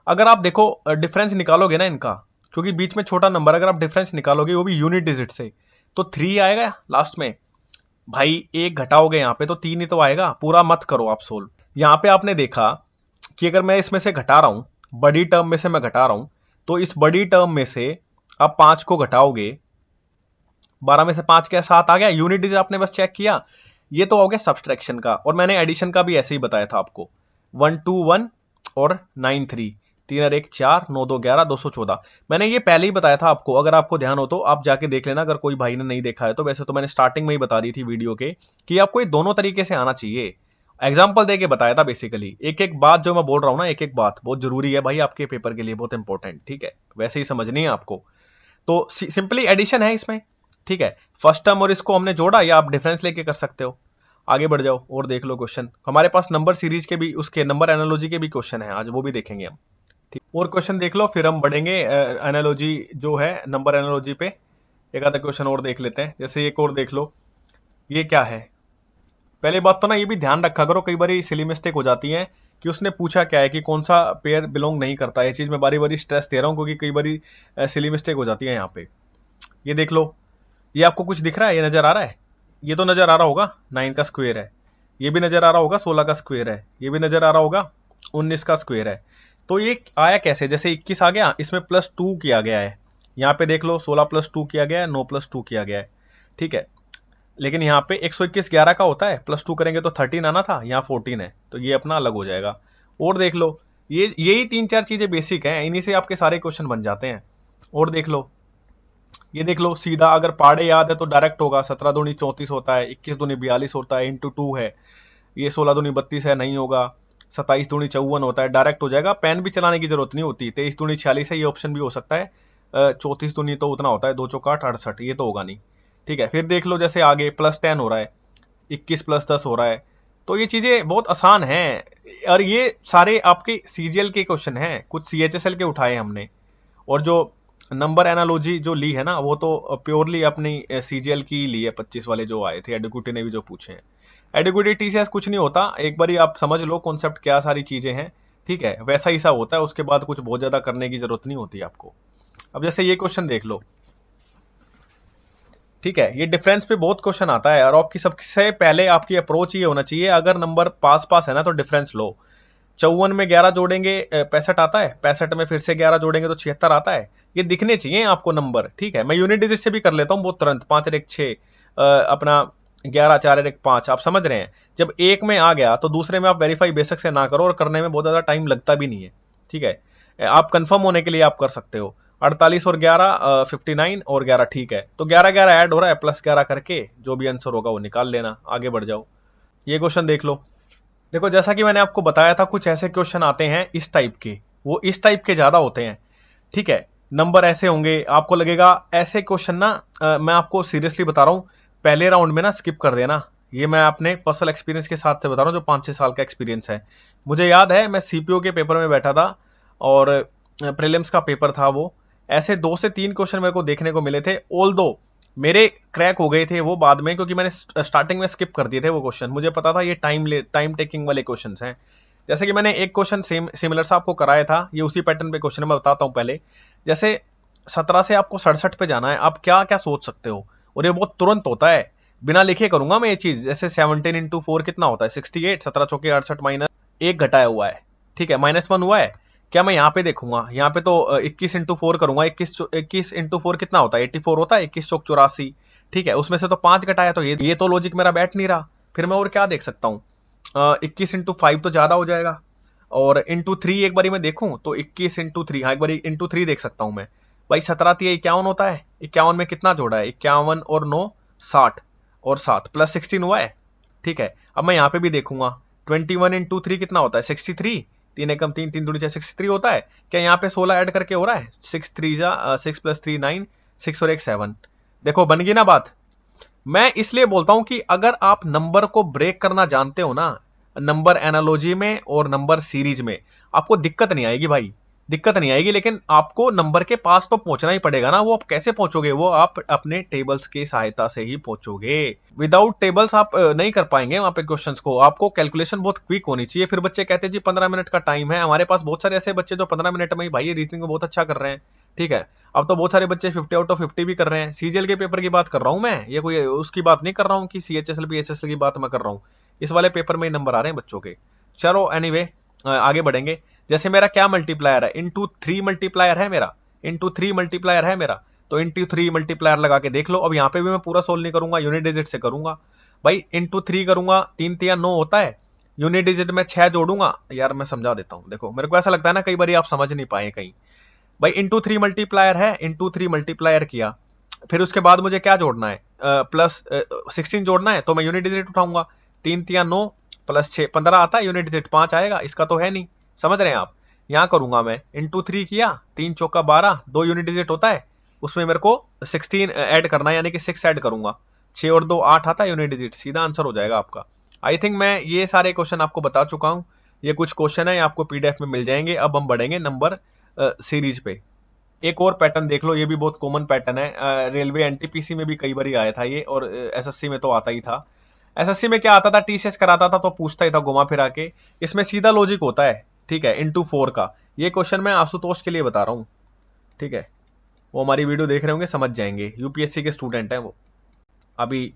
अगर आप देखो डिफरेंस निकालोगे ना इनका, क्योंकि बीच में छोटा नंबर, अगर आप डिफरेंस निकालोगे वो भी यूनिट डिजिट से, तो 3 आएगा लास्ट में, भाई एक घटाओगे यहाँ पे तो 3 ही तो आएगा। पूरा मत करो आप सोल्व। यहाँ पे आपने देखा कि अगर मैं इसमें से घटा रहा हूं, बड़ी टर्म में से मैं घटा रहा हूं, तो इस बड़ी टर्म में से आप 5 को घटाओगे, 12 में से 5 क्या 7 आ गया, यूनिट डिजिट आपने बस चेक किया। ये तो हो गया सब्सट्रैक्शन का। और मैंने एडिशन का भी ऐसे ही बताया था आपको, 1 2 1 और 9 3, 3 और 1 4, 9 2 11, 214। मैंने ये पहले ही बताया था आपको, अगर आपको ध्यान हो तो आप जाके देख लेना, अगर कोई भाई ने नहीं देखा है तो। वैसे तो मैंने स्टार्टिंग में ही बता दी थी वीडियो के कि आपको ये दोनों तरीके से आना चाहिए, एग्जाम्पल देके बताया था बेसिकली। एक एक बात जो मैं बोल रहा हूं ना, एक एक बात बहुत जरूरी है भाई आपके पेपर के लिए, बहुत इंपॉर्टेंट, ठीक है, वैसे ही समझनी है आपको। तो सिंपली एडिशन है इसमें, ठीक है, फर्स्ट टर्म और इसको हमने जोड़ा, या आप डिफरेंस लेके कर सकते हो। आगे बढ़ जाओ और देख लो क्वेश्चन, हमारे पास नंबर सीरीज के भी, उसके नंबर एनालॉजी के भी क्वेश्चन है आज, वो भी देखेंगे हम, ठीक। और क्वेश्चन देख लो, फिर हम बढ़ेंगे एनालॉजी जो है, नंबर एनालॉजी पे एक आधा क्वेश्चन और देख लेते हैं। जैसे एक और देख लो, ये क्या है। पहले बात तो ना ये भी ध्यान रखा करो, कई बार सिली मिस्टेक हो जाती है कि उसने पूछा क्या है, कि कौन सा पेयर बिलोंग नहीं करता। ये चीज मैं बारी बारी स्ट्रेस दे रहा हूँ, क्योंकि कई बार सिली मिस्टेक हो जाती है यहाँ पे। ये देख लो, ये आपको कुछ दिख रहा है, ये नजर आ रहा है, ये तो नजर आ रहा होगा 9 का स्क्वायर है, ये भी नजर आ रहा होगा 16 का स्क्वायर है, ये भी नजर आ रहा होगा 19 का स्क्वायर है। तो ये आया कैसे? जैसे 21 आ गया, इसमें प्लस 2 किया गया है, यहाँ पे देख लो 16 प्लस 2 किया गया है, 9 प्लस 2 किया गया है, ठीक है। लेकिन यहाँ पे 121 11 का होता है, प्लस 2 करेंगे तो 13 आना था, यहाँ 14 है, तो ये अपना अलग हो जाएगा। और देख लो, ये यही 3 4 चीजें बेसिक हैं, इन्हीं से आपके सारे क्वेश्चन बन जाते हैं। और देख लो, ये देख लो सीधा, अगर पहाड़े याद है तो डायरेक्ट होगा, 17 दूनी 34 होता है, 21 दूनी 42 होता है, इंटू 2 है, ये 16 दूनी 32 है, नहीं होगा, 27 दूनी 54 होता है, डायरेक्ट हो जाएगा, पेन भी चलाने की जरूरत नहीं होती। 23 दूनी 46 है, ये ऑप्शन भी हो सकता है। 34 दूनी तो उतना होता है, 2 चौका 68, ये तो होगा नहीं, ठीक है। फिर देख लो जैसे आगे प्लस 10 हो रहा है, 21 प्लस 10 हो रहा है, तो ये चीजें बहुत आसान हैं। और ये सारे आपके सीजीएल के क्वेश्चन हैं, कुछ सीएचएसएल के उठाए हमने, और जो नंबर एनालॉजी जो ली है ना, वो तो प्योरली अपनी सीजीएल की ली है, 25 वाले जो आए थे, एडुकुटी ने भी जो पूछे हैं। एडिक्विटी टीसीएस कुछ नहीं होता, एक बार आप समझ लो कॉन्सेप्ट क्या सारी चीजें हैं, ठीक है, वैसा ही सा होता है, उसके बाद कुछ बहुत ज्यादा करने की जरूरत नहीं होती आपको। अब जैसे ये क्वेश्चन देख लो, ठीक है, ये डिफरेंस पे बहुत क्वेश्चन आता है, और आपकी सबसे पहले आपकी अप्रोच ये होना चाहिए, अगर नंबर पास पास है ना तो डिफरेंस लो। 54 में 11 जोड़ेंगे 65 आता है, 65 में फिर से 11 जोड़ेंगे तो 76 आता है। ये दिखने चाहिए आपको नंबर, ठीक है। मैं यूनिट डिजिट से भी कर लेता हूँ बहुत तुरंत, 5 और 1 6, अपना 11 4 और 1 5, आप समझ रहे हैं। जब एक में आ गया तो दूसरे में आप वेरीफाई बेशक से ना करो, और करने में बहुत ज्यादा टाइम लगता भी नहीं है, ठीक है। आप कंफर्म होने के लिए आप कर सकते हो। 48 और 11 59 और 11, ठीक है, तो 11 11 ऐड हो रहा है, प्लस 11 करके जो भी आंसर होगा वो निकाल लेना, आगे बढ़ जाओ। ये क्वेश्चन देख लो। देखो जैसा कि मैंने आपको बताया था, कुछ ऐसे क्वेश्चन आते हैं इस टाइप के, वो इस टाइप के ज्यादा होते हैं, ठीक है। नंबर ऐसे होंगे, आपको लगेगा ऐसे क्वेश्चन ना, मैं आपको सीरियसली बता रहा हूं, पहले राउंड में ना स्किप कर देना। ये मैं अपने पर्सनल एक्सपीरियंस के साथ से बता रहा हूं, जो 5-6 साल का एक्सपीरियंस है। मुझे याद है मैं सीपीओ के पेपर में बैठा था, और प्रीलिम्स का पेपर था वो, ऐसे 2 से 3 क्वेश्चन मेरे को देखने को मिले थे, ऑल्दो मेरे क्रैक हो गए थे वो बाद में, क्योंकि मैंने स्टार्टिंग में स्किप कर दिए थे वो क्वेश्चन, मुझे पता था ये टाइम टेकिंग वाले क्वेश्चंस हैं। जैसे कि मैंने एक क्वेश्चन सिमिलर सा आपको कराया था, ये उसी पैटर्न पे क्वेश्चन मैं बताता हूं पहले। जैसे 17 से आपको 67 पे जाना है, आप क्या क्या सोच सकते हो, और ये बहुत तुरंत होता है, बिना लिखे करूंगा मैं ये चीज। जैसे 17 इंटू 4 कितना होता है, 68, 17 चौके 68 माइनस 1 घटाया हुआ है, ठीक है, -1 हुआ है। क्या मैं यहाँ पे देखूंगा, यहाँ पे तो 21 इंटू 4 करूंगा, 21 इंटू 4 कितना होता है, 84 होता है, 21 चौक 84, ठीक है, उसमें से तो 5 घटाया, तो ये तो लॉजिक मेरा बैठ नहीं रहा। फिर मैं और क्या देख सकता हूँ, 21 इंटू 5 तो ज्यादा हो जाएगा, और इंटू 3 एक बारी मैं देखूं तो 21 इंटू 3, हाँ एक बारी इंटू 3 देख सकता हूं मैं। भाई 17 3 51 होता है, 51 में कितना जोड़ा है, 51 और 9 60, और 7 प्लस 16 हुआ है, ठीक है। अब मैं यहाँ पे भी देखूंगा, 21 इंटू 3 कितना होता है, 63, 3 एकम 3, 3 दूनी 63 होता है। क्या यहाँ पे 16 ऐड करके हो रहा है, 6 3 6 प्लस 3 9, 6 और 1 7, देखो बन गई ना बात। मैं इसलिए बोलता हूं कि अगर आप नंबर को ब्रेक करना जानते हो ना, नंबर एनालॉजी में और नंबर सीरीज में, आपको दिक्कत नहीं आएगी भाई, दिक्कत नहीं आएगी। लेकिन आपको नंबर के पास तो पहुंचना ही पड़ेगा ना, वो आप कैसे पहुंचोगे, वो आप अपने टेबल्स की सहायता से ही पहुंचोगे। विदाउट टेबल्स आप नहीं कर पाएंगे वहां पे क्वेश्चंस को, आपको कैलकुलेशन बहुत क्विक होनी चाहिए। फिर बच्चे कहते हैं जी 15 मिनट का टाइम है, हमारे पास बहुत सारे ऐसे बच्चे जो 15 मिनट में ही भाई रीजनिंग में बहुत अच्छा कर रहे हैं, ठीक है। अब तो बहुत सारे बच्चे 50 आउट ऑफ 50 भी कर रहे हैं। सीजीएल के पेपर की बात कर रहा हूं मैं, ये कोई उसकी बात नहीं कर रहा हूं कि सीएचएसएल बीएचएसएल की बात मैं कर रहा हूं। इस वाले पेपर में ही नंबर आ रहे हैं बच्चों के। चलो एनीवे, आगे बढ़ेंगे। जैसे मेरा क्या मल्टीप्लायर है, इंटू 3 मल्टीप्लायर है मेरा, इंटू 3 मल्टीप्लायर है मेरा, तो इंटू 3 मल्टीप्लायर लगा के देख लो। अब यहाँ पे भी मैं पूरा सोल्व नहीं करूंगा, यूनिट डिजिट से करूंगा भाई। इंटू 3 करूंगा, 3 3 9 होता है, यूनिट डिजिट में 6 जोड़ूंगा। यार मैं समझा देता हूँ, देखो मेरे को ऐसा लगता है ना कई बार आप समझ नहीं पाए कहीं। भाई इंटू 3 मल्टीप्लायर है, इंटू 3 मल्टीप्लायर किया, फिर उसके बाद मुझे क्या जोड़ना है, प्लस 16 जोड़ना है, तो मैं यूनिट डिजिट उठाऊंगा। 3 3 9 प्लस 6 15 आता है, यूनिट डिजिट 5 आएगा, इसका तो है नहीं, समझ रहे हैं आप। यहाँ करूंगा मैं, इंटू 3 किया, 3 चौका 12, 2 यूनिट डिजिट होता है, उसमें मेरे को 16 ऐड करना है, यानी कि 6 ऐड करूंगा, 6 और 2 8 आता है यूनिट डिजिट, सीधा आंसर हो जाएगा आपका। आई थिंक मैं ये सारे क्वेश्चन आपको बता चुका हूं। ये कुछ क्वेश्चन है आपको पीडीएफ में मिल जाएंगे। अब हम बढ़ेंगे नंबर सीरीज पे। एक और पैटर्न देख लो, ये भी बहुत कॉमन पैटर्न है, रेलवे एनटीपीसी में भी कई बार आया था ये, और एसएससी में तो आता ही था। एसएससी में क्या आता था, टीसीएस कराता था तो पूछता ही था घुमा फिरा के, इसमें सीधा लॉजिक होता है, ठीक है, इंटू 4 का। ये क्वेश्चन मैं आशुतोष के लिए बता रहा हूँ, ठीक है, वो हमारी वीडियो देख रहे होंगे, समझ जाएंगे, यूपीएससी के स्टूडेंट हैं वो। अभी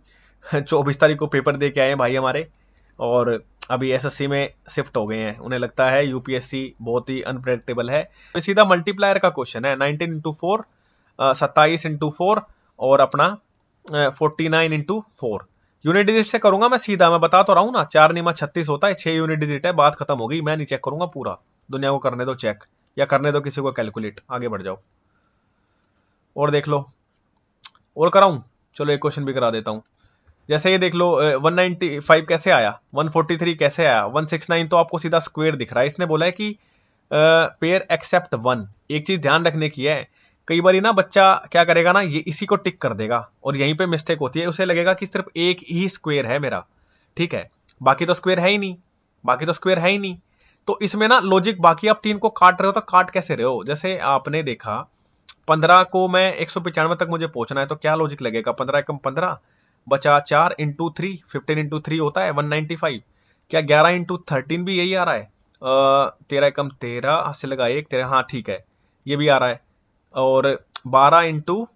24 तारीख को पेपर दे के आए हैं भाई हमारे, और अभी एसएससी में शिफ्ट हो गए हैं, उन्हें लगता है यूपीएससी बहुत ही अनप्रेडिक्टेबल है। तो सीधा मल्टीप्लायर का क्वेश्चन है, 19 इंटू 4, 27 इंटू 4, और अपना 49 इंटू 4। यूनिट डिजिट से करूंगा मैं सीधा, मैं बता तो रहा हूं ना, 4 निमा 36 होता है, 6 यूनिट डिजिट है, बात खत्म हो गई। मैं नहीं चेक करूंगा पूरा, दुनिया को करने दो चेक, या करने दो किसी को कैलकुलेट, आगे बढ़ जाओ और देख लो। और कराऊं, चलो एक क्वेश्चन भी करा देता हूं। जैसे ये देख लो, 195 कैसे आया, 143 कैसे आया, 169 तो आपको सीधा स्क्वायर दिख रहा है। इसने बोला है कि पेयर एक्सेप्ट 1। एक चीज ध्यान रखने की है, कई बार ना बच्चा क्या करेगा ना, ये इसी को टिक कर देगा, और यहीं पे मिस्टेक होती है, उसे लगेगा कि सिर्फ एक ही स्क्वायर है मेरा, ठीक है, बाकी तो स्क्वायर है ही नहीं, बाकी तो स्क्वायर है ही नहीं। तो इसमें ना लॉजिक, बाकी आप 3 को काट रहे हो तो काट कैसे रहे हो। जैसे आपने देखा 15 को मैं 195 तक मुझे पहुंचना है, तो क्या लॉजिक लगेगा, 15 एकम 15, बचा 4 इंटू 3, 15 इंटू 3 होता है 195। क्या 11 इंटू 13 भी यही आ रहा है? 13 एकम 13 से लगा 1 13, हाँ ठीक है, ये भी आ रहा है। और 12 इंटू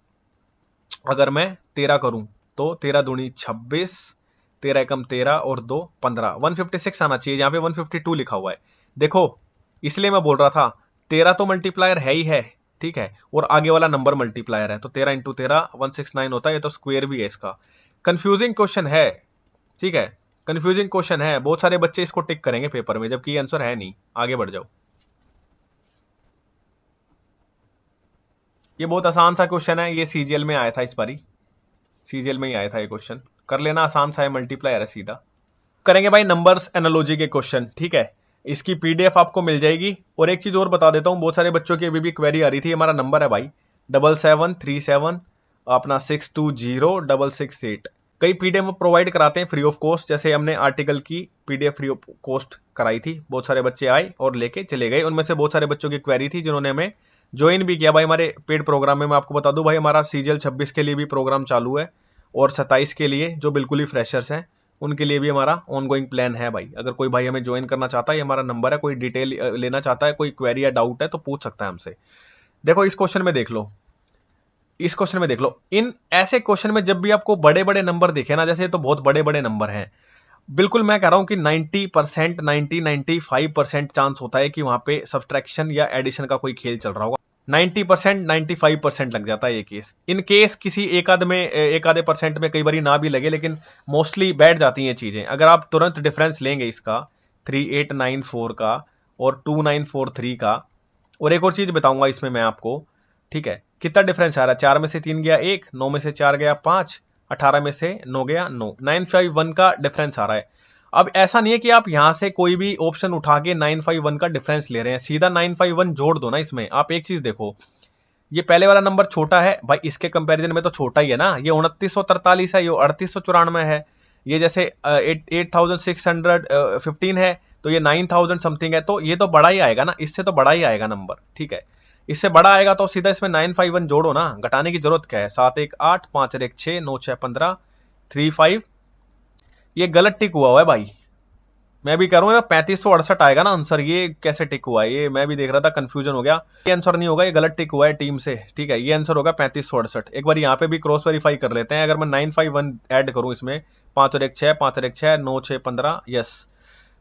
अगर मैं 13 करूं तो 13 दूनी 26, 13 एकम 13 और 2 15, 156 आना चाहिए, यहाँ पे 152 लिखा हुआ है। देखो इसलिए मैं बोल रहा था 13 तो मल्टीप्लायर है ही है, ठीक है, और आगे वाला नंबर मल्टीप्लायर है, तो 13 इंटू 13 169 होता है, ये तो स्क्वायर भी है इसका। कंफ्यूजिंग क्वेश्चन है, ठीक है, कंफ्यूजिंग क्वेश्चन है, बहुत सारे बच्चे इसको टिक करेंगे पेपर में, जबकि ये आंसर है नहीं। आगे बढ़ जाओ। ये बहुत आसान सा क्वेश्चन है, ये सीजीएल में आया था इस बारी, सीजीएल में ही आया था ये क्वेश्चन, कर लेना, आसान सा है, मल्टीप्लायर है सीधा। करेंगे भाई नंबर्स एनालॉजी के क्वेश्चन, ठीक है, इसकी पीडीएफ आपको मिल जाएगी। और एक चीज और बता देता हूं, बहुत सारे बच्चों की अभी भी क्वेरी आ रही थी, हमारा नंबर है भाई 7737 अपना 620668। कई पीडीएफ प्रोवाइड कराते हैं फ्री ऑफ कॉस्ट, जैसे हमने आर्टिकल की पीडीएफ फ्री ऑफ कॉस्ट कराई थी, बहुत सारे बच्चे आए और लेके चले गए, उनमें से बहुत सारे बच्चों की क्वेरी थी जिन्होंने हमें ज्वाइन भी किया भाई हमारे पेड प्रोग्राम में। मैं आपको बता दूं भाई, हमारा सीजीएल 26 के लिए भी प्रोग्राम चालू है, और 27 के लिए जो बिल्कुल ही फ्रेशर्स हैं उनके लिए भी हमारा ऑनगोइंग प्लान है भाई। अगर कोई भाई हमें ज्वाइन करना चाहता है, हमारा नंबर है, कोई डिटेल लेना चाहता है, कोई क्वेरी या डाउट है तो पूछ सकता है हमसे। देखो इस क्वेश्चन में देख लो, इस क्वेश्चन में देख लो, इन ऐसे क्वेश्चन में जब भी आपको बड़े बड़े नंबर दिखे ना, जैसे तो बहुत बड़े बड़े नंबर हैं, बिल्कुल मैं कह रहा हूं कि 90%, 95% चांस होता है कि वहां पे सब्सट्रैक्शन या एडिशन का कोई खेल चल रहा होगा। 90%, 95% लग जाता है ये केस। इन केस किसी एक आधे परसेंट में कई बार ना भी लगे, लेकिन मोस्टली बैठ जाती हैं चीजें। अगर आप तुरंत डिफरेंस लेंगे इसका 3894 का और 2943 का, और एक और चीज बताऊंगा इसमें मैं आपको, ठीक है, कितना डिफरेंस आ रहा है, 4 में से 3 गया 1, 9 में से 4 गया 5, 18 में से 9 गया 9, 951 का डिफरेंस आ रहा है। अब ऐसा नहीं है कि आप यहां से कोई भी ऑप्शन उठा के 951 का डिफरेंस ले रहे हैं, सीधा 951 जोड़ दो ना इसमें। आप एक चीज देखो, ये पहले वाला नंबर छोटा है भाई, इसके कंपैरिजन में तो छोटा ही है ना, ये 2943 है, ये 3894 है। ये जैसे 8615 है, तो ये 9000 समथिंग है, तो ये तो बड़ा ही आएगा ना, इससे तो बड़ा ही आएगा नंबर, ठीक है, इससे बड़ा आएगा तो सीधा इसमें 951 जोड़ो ना, घटाने की जरूरत क्या है। 7 1 8 5 1 6 9 6 15 3 5, ये गलत टिक हुआ है भाई, मैं भी कह रहा हूँ 3568 आएगा ना आंसर, ये कैसे टिक हुआ है, ये मैं भी देख रहा था, कंफ्यूजन हो गया। ये आंसर नहीं होगा, ये गलत टिक हुआ है टीम से, ठीक है, ये आंसर होगा 3568। एक बार यहाँ पे भी क्रॉस वेरीफाई कर लेते हैं, अगर मैं 951 ऐड करूं इसमें, 5 और 1 6 5 और 1 6 9 6 15, यस,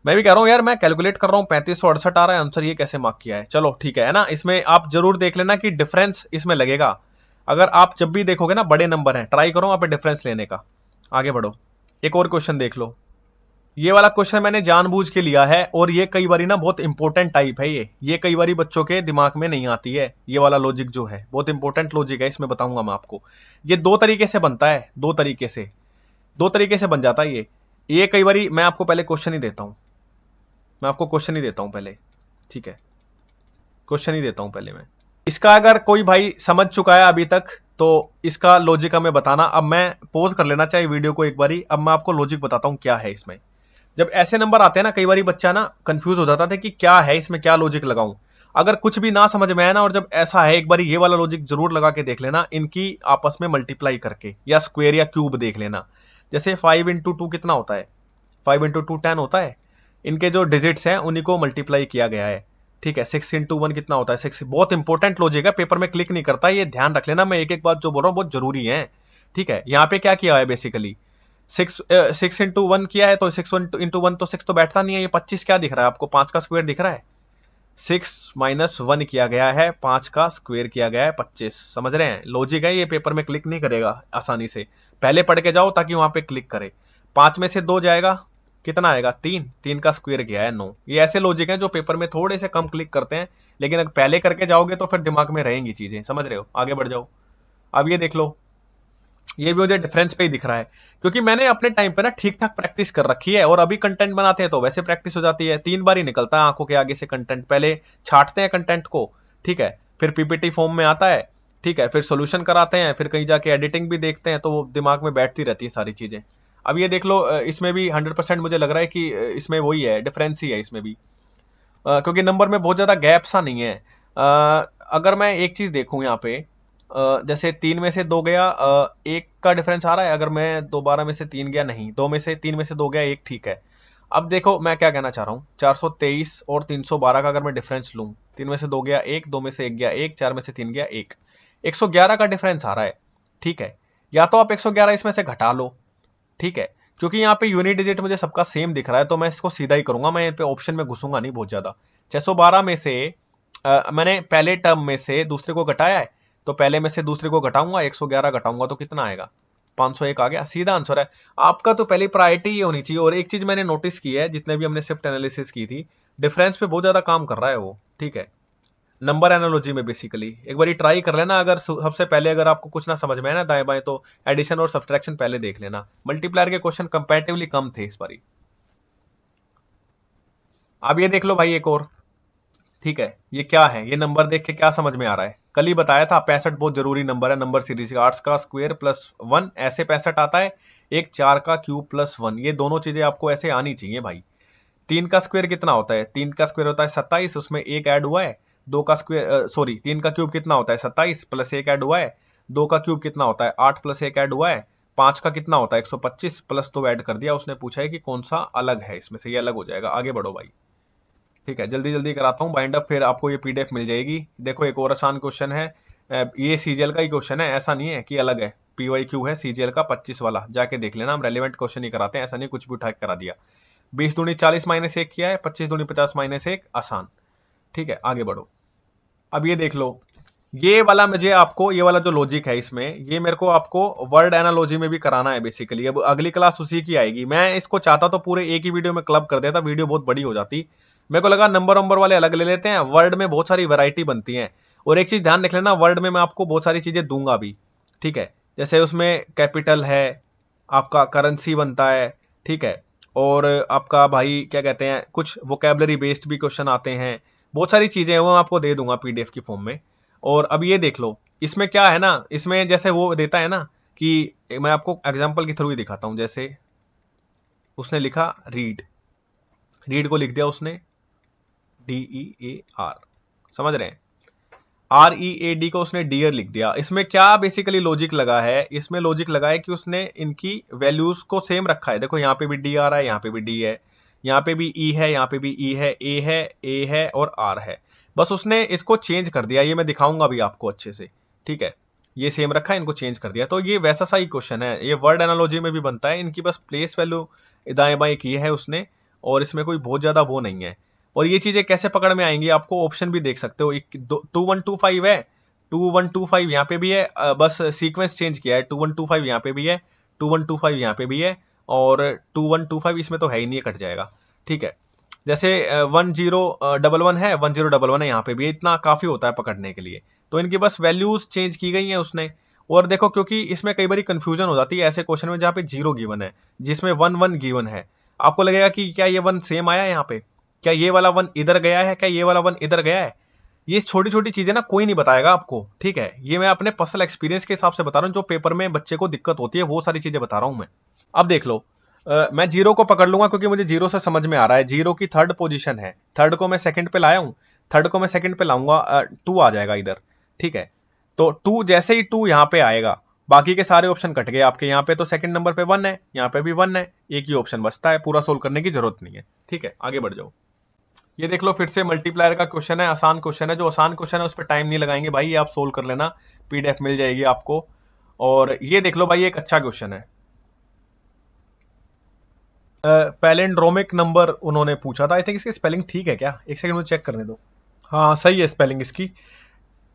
मैं भी कह रहा हूँ यार, मैं कैलकुलेट कर रहा हूँ 3568 आ रहा है आंसर, ये कैसे मार्क किया है। चलो ठीक है ना, इसमें आप जरूर देख लेना कि डिफरेंस इसमें लगेगा। अगर आप जब भी देखोगे ना बड़े नंबर हैं, ट्राई करो आप डिफरेंस लेने का। आगे बढ़ो, एक और क्वेश्चन देख लो। ये वाला क्वेश्चन मैंने जानबूझ के लिया है, और ये कई बारी ना बहुत इंपॉर्टेंट टाइप है, ये कई बारी बच्चों के दिमाग में नहीं आती है। ये वाला लॉजिक जो है बहुत इंपॉर्टेंट लॉजिक है, इसमें बताऊंगा मैं आपको। ये दो तरीके से बनता है, दो तरीके से बन जाता है ये कई बारी, मैं आपको पहले क्वेश्चन ही देता हूं, मैं आपको क्वेश्चन ही देता हूं पहले, ठीक है, क्वेश्चन ही देता हूं पहले मैं इसका। अगर कोई भाई समझ चुका है अभी तक तो इसका लॉजिक हमें बताना। अब मैं पॉज कर लेना चाहिए वीडियो को एक बारी, अब मैं आपको लॉजिक बताता हूं क्या है इसमें। जब ऐसे नंबर आते हैं ना, कई बारी बच्चा ना कंफ्यूज हो जाता था कि क्या है इसमें, क्या लॉजिक लगाऊं। अगर कुछ भी ना समझ में आए ना, और जब ऐसा है, एक बारी ये वाला लॉजिक जरूर लगा के देख लेना, इनकी आपस में मल्टीप्लाई करके, या स्क्वायर या क्यूब देख लेना। जैसे 5 इंटू 2 कितना होता है, 5 इंटू 2 10 होता है, इनके जो डिजिट्स हैं उन्हीं को मल्टीप्लाई किया गया है, ठीक है। 6 इंटू 1 कितना होता है 6, बहुत इंपॉर्टेंट लॉजिक है, पेपर में क्लिक नहीं करता, ये ध्यान रख लेना, मैं एक एक बात जो बोल रहा हूँ बहुत जरूरी है, ठीक है। यहाँ पे क्या किया है बेसिकली, 6 इंटू 1 किया है, तो 6 इंटू 1 तो 6 तो बैठता नहीं है, ये 25 क्या दिख रहा है आपको, 5 का स्क्वायर दिख रहा है, 6 माइनस 1 किया गया है, 5 का स्क्वायर किया गया है 25। समझ रहे हैं, लॉजिक है ये, पेपर में क्लिक नहीं करेगा आसानी से, पहले पढ़ के जाओ ताकि वहां पे क्लिक करे। 5 में से 2 जाएगा, कितना आएगा 3, 3 का स्क्वायर किया है 9। ये ऐसे लॉजिक हैं जो पेपर में थोड़े से कम क्लिक करते हैं, लेकिन अगर पहले करके जाओगे तो फिर दिमाग में रहेंगी चीजें, समझ रहे हो। आगे बढ़ जाओ, अब ये देख लो, ये भी मुझे डिफरेंस पे ही दिख रहा है, क्योंकि मैंने अपने टाइम पे ना ठीक ठाक प्रैक्टिस कर रखी है, और अभी कंटेंट बनाते हैं तो वैसे प्रैक्टिस हो जाती है। 3 बार ही निकलता है आंखों के आगे से कंटेंट, पहले छांटते हैं कंटेंट को, ठीक है, फिर पीपीटी फॉर्म में आता है, ठीक है, फिर सोल्यूशन कराते हैं, फिर कहीं जाके एडिटिंग भी देखते हैं, तो वो दिमाग में बैठती रहती है सारी चीजें। अब ये देख लो, इसमें भी 100% मुझे लग रहा है कि इसमें वही है, डिफरेंस ही है इसमें भी, क्योंकि नंबर में बहुत ज्यादा गैप सा नहीं है। अगर मैं एक चीज देखूं यहाँ पे, जैसे 3 में से 2 गया, 1 का डिफरेंस आ रहा है। अगर मैं 12 में से 3 गया, नहीं, 2 में से 3 में से 2 गया 1, ठीक है। अब देखो मैं क्या कहना चाह रहा हूँ, 423 और 312 का अगर मैं डिफरेंस लूं, 3 में से 2 गया 1, 2 में से 1 गया 1, 4 में से 3 गया 1, 111 का डिफरेंस आ रहा है, ठीक है। या तो आप 111 इसमें से घटा लो, ठीक है, क्योंकि यहाँ पे यूनिट डिजिट मुझे सबका सेम दिख रहा है, तो मैं इसको सीधा ही करूंगा, मैं यहाँ पे ऑप्शन में घुसूंगा नहीं बहुत ज्यादा। 612 में से मैंने पहले टर्म में से दूसरे को घटाया है, तो पहले में से दूसरे को घटाऊंगा, 111 घटाऊंगा तो कितना आएगा, 501 आ गया, सीधा आंसर है आपका। तो पहली प्रायोरिटी ये होनी चाहिए। और एक चीज मैंने नोटिस की है, जितने भी हमने शिफ्ट एनालिसिस की थी, डिफरेंस पे बहुत ज्यादा काम कर रहा है वो, ठीक है, नंबर एनालॉजी में बेसिकली। एक बार ट्राई कर लेना, अगर सबसे पहले अगर आपको कुछ ना समझ में आए ना दाएं बाएं, तो एडिशन और सब्ट्रैक्शन पहले देख लेना। मल्टीप्लायर के क्वेश्चन कंपैरेटिवली कम थे इस बारी। अब ये देख लो भाई एक और, ठीक है, ये क्या है, ये नंबर देख के क्या समझ में आ रहा है, कल ही बताया था 65 बहुत जरूरी नंबर है नंबर सीरीज का। 8 का स्क्वायर प्लस 1 ऐसे 65 आता है, एक 4 का क्यूब प्लस 1, ये दोनों चीजें आपको ऐसे आनी चाहिए भाई। 3 का स्क्वायर कितना होता है, 3 का स्क्वायर होता है 27, उसमें एक ऐड हुआ है। 2 का स्क्वायर सॉरी 3 का क्यूब कितना होता है 27 प्लस एक ऐड हुआ है। 2 का क्यूब कितना होता है 8 प्लस एक ऐड हुआ है। 5 का कितना होता है 125 प्लस 2 ऐड कर दिया। उसने पूछा है कि कौन सा अलग है इसमें से, ये अलग हो जाएगा। आगे बढ़ो भाई, ठीक है, जल्दी जल्दी कराता हूँ बाइंड अप, फिर आपको ये पीडीएफ मिल जाएगी। देखो एक और आसान क्वेश्चन है, ये सीजीएल का ही क्वेश्चन है, ऐसा नहीं है कि अलग है, पीवाईक्यू है सीजीएल का 25 वाला, जाके देख लेना, हम रेलिवेंट क्वेश्चन ही कराते हैं, ऐसा नहीं कुछ भी उठा के करा दिया। 20 दूनी 40 माइनस 1 किया है, 25 दूनी 50 माइनस 1, आसान, ठीक है। आगे बढ़ो, अब ये देख लो, ये वाला मुझे आपको, ये वाला जो लॉजिक है इसमें, ये मेरे को आपको वर्ड एनालॉजी में भी कराना है बेसिकली। अब अगली क्लास उसी की आएगी। मैं इसको चाहता तो पूरे एक ही वीडियो में क्लब कर देता, वीडियो बहुत बड़ी हो जाती। मेरे को लगा नंबर वंबर वाले अलग ले लेते हैं, वर्ड में बहुत सारी वैरायटी बनती है। और एक चीज ध्यान रख लेना, वर्ड में मैं आपको बहुत सारी चीजें दूंगा भी, ठीक है, जैसे उसमें कैपिटल है, आपका करेंसी बनता है, ठीक है, और आपका भाई क्या कहते हैं, कुछ वोकेबलरी बेस्ड भी क्वेश्चन आते हैं, बहुत सारी चीजें हैं, वो मैं आपको दे दूंगा पीडीएफ की फॉर्म में। और अब ये देख लो, इसमें क्या है ना, इसमें जैसे वो देता है ना, कि मैं आपको एग्जांपल के थ्रू ही दिखाता हूं। जैसे उसने लिखा रीड, रीड को लिख दिया उसने DEAR, समझ रहे हैं, READ को उसने डियर लिख दिया। इसमें क्या बेसिकली लॉजिक लगा है, इसमें लॉजिक लगा है कि उसने इनकी वैल्यूज को सेम रखा है। देखो यहाँ पे भी D आ रहा है, यहाँ पे भी D है, यहाँ पे भी E है, यहाँ पे भी E है, A है और R है, बस उसने इसको चेंज कर दिया। ये मैं दिखाऊंगा भी आपको अच्छे से, ठीक है, ये सेम रखा है, इनको चेंज कर दिया। तो ये वैसा सा ही क्वेश्चन है, ये वर्ड एनालॉजी में भी बनता है, इनकी बस प्लेस वैल्यू दाएं बाएं की है उसने, और इसमें कोई बहुत ज्यादा वो नहीं है। और ये चीजें कैसे पकड़ में आएंगी, आपको ऑप्शन भी देख सकते हो, 2125 है, 2125 यहाँ पे भी है, बस सीक्वेंस चेंज किया है, 2125 यहाँ पे भी है, 2125 यहाँ पे भी है, और 2125 इसमें तो है ही नहीं, कट जाएगा, ठीक है। जैसे 1011 है, 1011 है, यहाँ पे भी इतना काफी होता है पकड़ने के लिए। तो इनकी बस वैल्यूज चेंज की गई है उसने। और देखो, क्योंकि इसमें कई बार कंफ्यूजन हो जाती है ऐसे क्वेश्चन में जहाँ पे 0 गिवन है, जिसमें 1 गिवन है, आपको लगेगा कि क्या ये 1 सेम आया है यहाँ पे, क्या ये वाला 1 इधर गया है, क्या ये वाला 1 इधर गया है। ये छोटी छोटी चीजें ना कोई नहीं बताएगा आपको, ठीक है, ये मैं अपने पर्सनल एक्सपीरियंस के हिसाब से बता रहा हूँ, जो पेपर में बच्चे को दिक्कत होती है वो सारी चीजें बता रहा हूं मैं। अब देख लो, मैं 0 को पकड़ लूंगा क्योंकि मुझे 0 से समझ में आ रहा है, 0 की 3rd पोजीशन है, 3rd को मैं 2nd पे लाया हूं, 3rd को मैं 2nd पे लाऊंगा, 2 आ जाएगा इधर, ठीक है। तो 2 जैसे ही 2 यहाँ पे आएगा, बाकी के सारे ऑप्शन कट गए आपके। यहाँ पे तो 2nd नंबर पे 1 है, यहाँ पे भी 1 है, एक ही ऑप्शन बचता है, पूरा सोल्व करने की जरूरत नहीं है, ठीक है। आगे बढ़ जाओ, ये देख लो फिर से मल्टीप्लायर का क्वेश्चन है, आसान क्वेश्चन है। जो आसान क्वेश्चन है उस पर टाइम नहीं लगाएंगे भाई, ये आप सोल्व कर लेना, पीडीएफ मिल जाएगी आपको। और ये देख लो भाई, एक अच्छा क्वेश्चन है, पैलिंड्रोमिक नंबर उन्होंने पूछा था। आई थिंक इसकी स्पेलिंग ठीक है क्या, एक सेकंड मुझे चेक करने दो। हाँ सही है स्पेलिंग इसकी।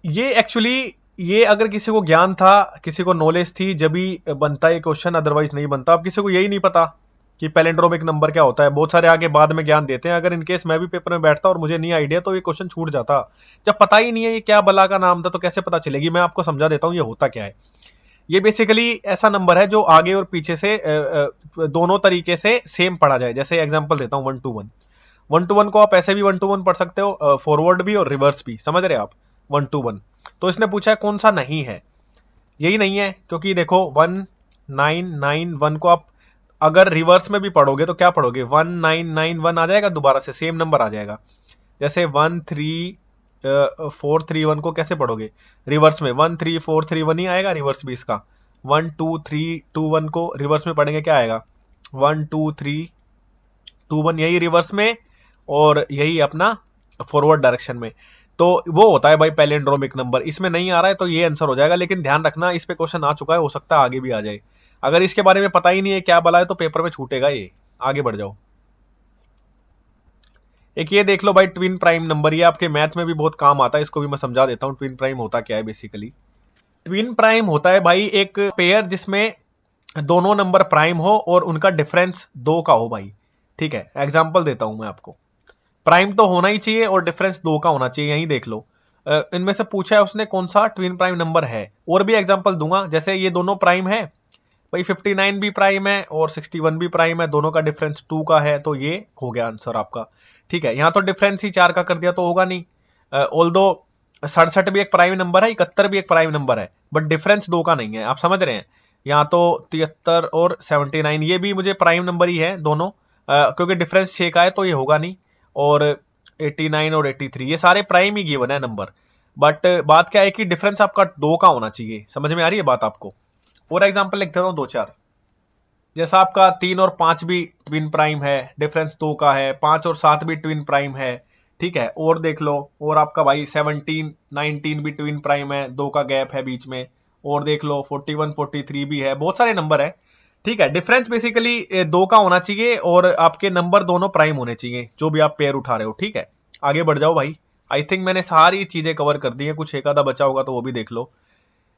ये एक्चुअली, ये अगर किसी को ज्ञान था, किसी को नॉलेज थी, जब भी बनता है क्वेश्चन, अदरवाइज नहीं बनता। अब किसी को यही नहीं पता कि पैलिंड्रोमिक नंबर क्या होता है, बहुत सारे आगे बाद में ज्ञान देते हैं। अगर इनकेस मैं भी पेपर में बैठता और मुझे नहीं आइडिया, तो ये क्वेश्चन छूट जाता। जब पता ही नहीं है ये क्या बला का नाम था, तो कैसे पता चलेगी। मैं आपको समझा देता हूँ ये होता क्या है। ये बेसिकली ऐसा नंबर है जो आगे और पीछे से दोनों तरीके से सेम पढ़ा जाए। जैसे एग्जांपल देता हूँ 1 to 1, 1 to 1 को आप ऐसे भी 1 to 1 पढ़ सकते हो, फॉरवर्ड भी और रिवर्स भी, समझ रहे आप, 1 to 1। तो इसने पूछा है कौन सा नहीं है, यही नहीं है, क्योंकि देखो 1991 को आप अगर रिवर्स में भी पढ़ोगे तो क्या पढ़ोगे, 1991 आ जाएगा, दोबारा से सेम नंबर आ जाएगा। जैसे 13 431 को कैसे पढ़ोगे रिवर्स में? 13431 ही आएगा रिवर्स भी इसका। 12321 को रिवर्स में पढ़ेंगे क्या आएगा? 12321 यही रिवर्स में और यही अपना फॉरवर्ड डायरेक्शन में। तो वो होता है भाई पैलिंड्रोमिक नंबर। इसमें नहीं आ रहा है तो ये आंसर हो जाएगा, लेकिन ध्यान रखना इस पे क्वेश्चन आ चुका है, हो सकता है आगे भी आ जाए। अगर इसके बारे में पता ही नहीं है क्या बला है तो पेपर में छूटेगा ये। आगे बढ़ जाओ। एक ये देख लो भाई ट्विन प्राइम नंबर, ये आपके मैथ में भी बहुत काम आता है, इसको भी मैं समझा देता हूँ। ट्विन प्राइम होता क्या है बेसिकली? ट्विन प्राइम होता है भाई एक पेयर जिसमें दोनों नंबर प्राइम हो और उनका डिफरेंस 2 का हो भाई। ठीक है, एग्जांपल देता हूं मैं आपको। प्राइम तो होना ही चाहिए और डिफरेंस 2 का होना चाहिए, यही देख लो। इनमें से पूछा है उसने कौन सा ट्विन प्राइम नंबर है, और भी एग्जांपल दूंगा। जैसे ये दोनों प्राइम है भाई, 59 भी प्राइम है और 61 भी प्राइम है, दोनों का डिफरेंस 2 का है, तो ये हो गया आंसर आपका। ठीक है, यहां तो डिफरेंस ही 4 का कर दिया तो होगा नहीं। ऑल्दो 67 भी एक प्राइम नंबर है, 71 भी एक प्राइम नंबर है, बट डिफरेंस 2 का नहीं है, आप समझ रहे हैं? यहाँ तो 73 और 79 ये भी मुझे प्राइम नंबर ही है दोनों, क्योंकि डिफरेंस 6 का है तो ये होगा नहीं। और 89 और 83 ये सारे प्राइम ही गिवन है नंबर, बट बात क्या है कि डिफरेंस आपका 2 का होना चाहिए। समझ में आ रही है बात आपको? और एग्जांपल लिख देता हूँ 2-4। जैसा आपका 3 और 5 भी ट्विन प्राइम है, डिफरेंस 2 का है। 5 और 7 भी ट्विन प्राइम है। ठीक है, और देख लो, और आपका भाई 17 19 भी ट्विन प्राइम है, 2 का गैप है बीच में। और देख लो 41 43 भी है, बहुत सारे नंबर है। ठीक है, डिफरेंस बेसिकली 2 का होना चाहिए और आपके नंबर दोनों प्राइम होने चाहिए जो भी आप पेयर उठा रहे हो। ठीक है, आगे बढ़ जाओ भाई। आई थिंक मैंने सारी चीजें कवर कर दी है, कुछ एक आधा बचा होगा तो वो भी देख लो।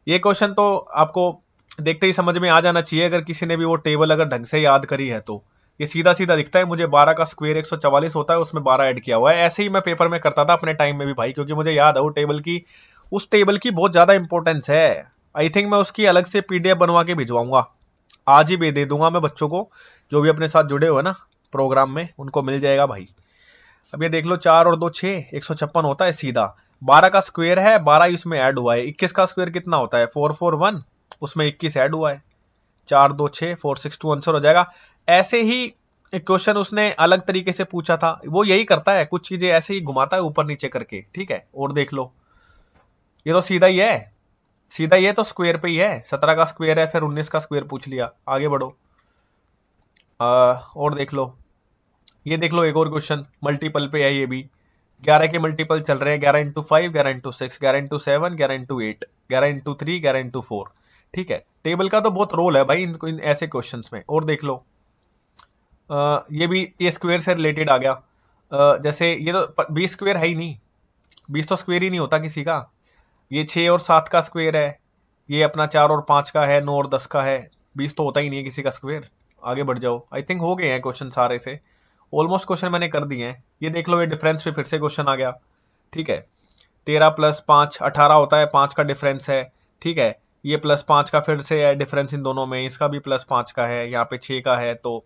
ये क्वेश्चन तो आपको देखते ही समझ में आ जाना चाहिए, अगर किसी ने भी वो टेबल अगर ढंग से याद करी है तो। ये सीधा सीधा दिखता है मुझे, 12 का स्क्वायर 144 होता है, उसमें 12 ऐड किया हुआ है। ऐसे ही मैं पेपर में करता था अपने टाइम में भी भाई, क्योंकि मुझे याद है वो टेबल की, उस टेबल की बहुत ज्यादा इंपॉर्टेंस है। आई थिंक मैं उसकी अलग से पीडीएफ बनवा के भिजवाऊंगा, आज ही भेज दे दूंगा मैं बच्चों को, जो भी अपने साथ जुड़े हुए ना प्रोग्राम में, उनको मिल जाएगा भाई। अब ये देख लो 4 और 2 6, 156 होता है सीधा। 12 का स्क्वायर है, 12 इसमें ऐड हुआ है। 21 का स्क्वायर कितना होता है? 441, उसमें 21 ऐड हुआ है। 4 2 6 462 आंसर हो जाएगा। ऐसे ही एक क्वेश्चन उसने अलग तरीके से पूछा था, वो यही करता है, कुछ चीजें ऐसे ही घुमाता है ऊपर नीचे करके। ठीक है, और देख लो ये तो सीधा ही है, सीधा ये तो स्क्वायर पे ही है। 17 का स्क्वायर है, फिर 19 का स्क्वायर पूछ लिया। आगे बढ़ो। और देख लो, ये देख लो एक और क्वेश्चन मल्टीपल पे है, ये भी 11 के मल्टीपल चल रहे हैं। 11 into 5, 11 into 6, 11 into 7, 11 into 8, 11 into 3, 11 into 4। ठीक है, टेबल का तो बहुत रोल है भाई इन ऐसे क्वेश्चंस में। और देख लो ये भी, ये स्क्वायर से रिलेटेड आ गया। जैसे ये तो 20 स्क्वायर है ही नहीं, 20 तो स्क्वायर ही नहीं होता किसी का। ये 6 और 7 का स्क्वायर है, ये अपना 4 और 5 का है, 9 और 10 का है। 20 तो होता ही नहीं है किसी का स्क्वायर। आगे बढ़ जाओ, आई थिंक हो गए हैं क्वेश्चन सारे से, ऑलमोस्ट क्वेश्चन मैंने कर दिए हैं। ये देख लो, ये डिफरेंस पे फिर से क्वेश्चन आ गया। ठीक है, 13 प्लस 5 18 होता है, 5 का डिफरेंस है। ठीक है, ये प्लस 5 का फिर से है डिफरेंस इन दोनों में, इसका भी प्लस 5 का है, यहाँ पे 6 का है। तो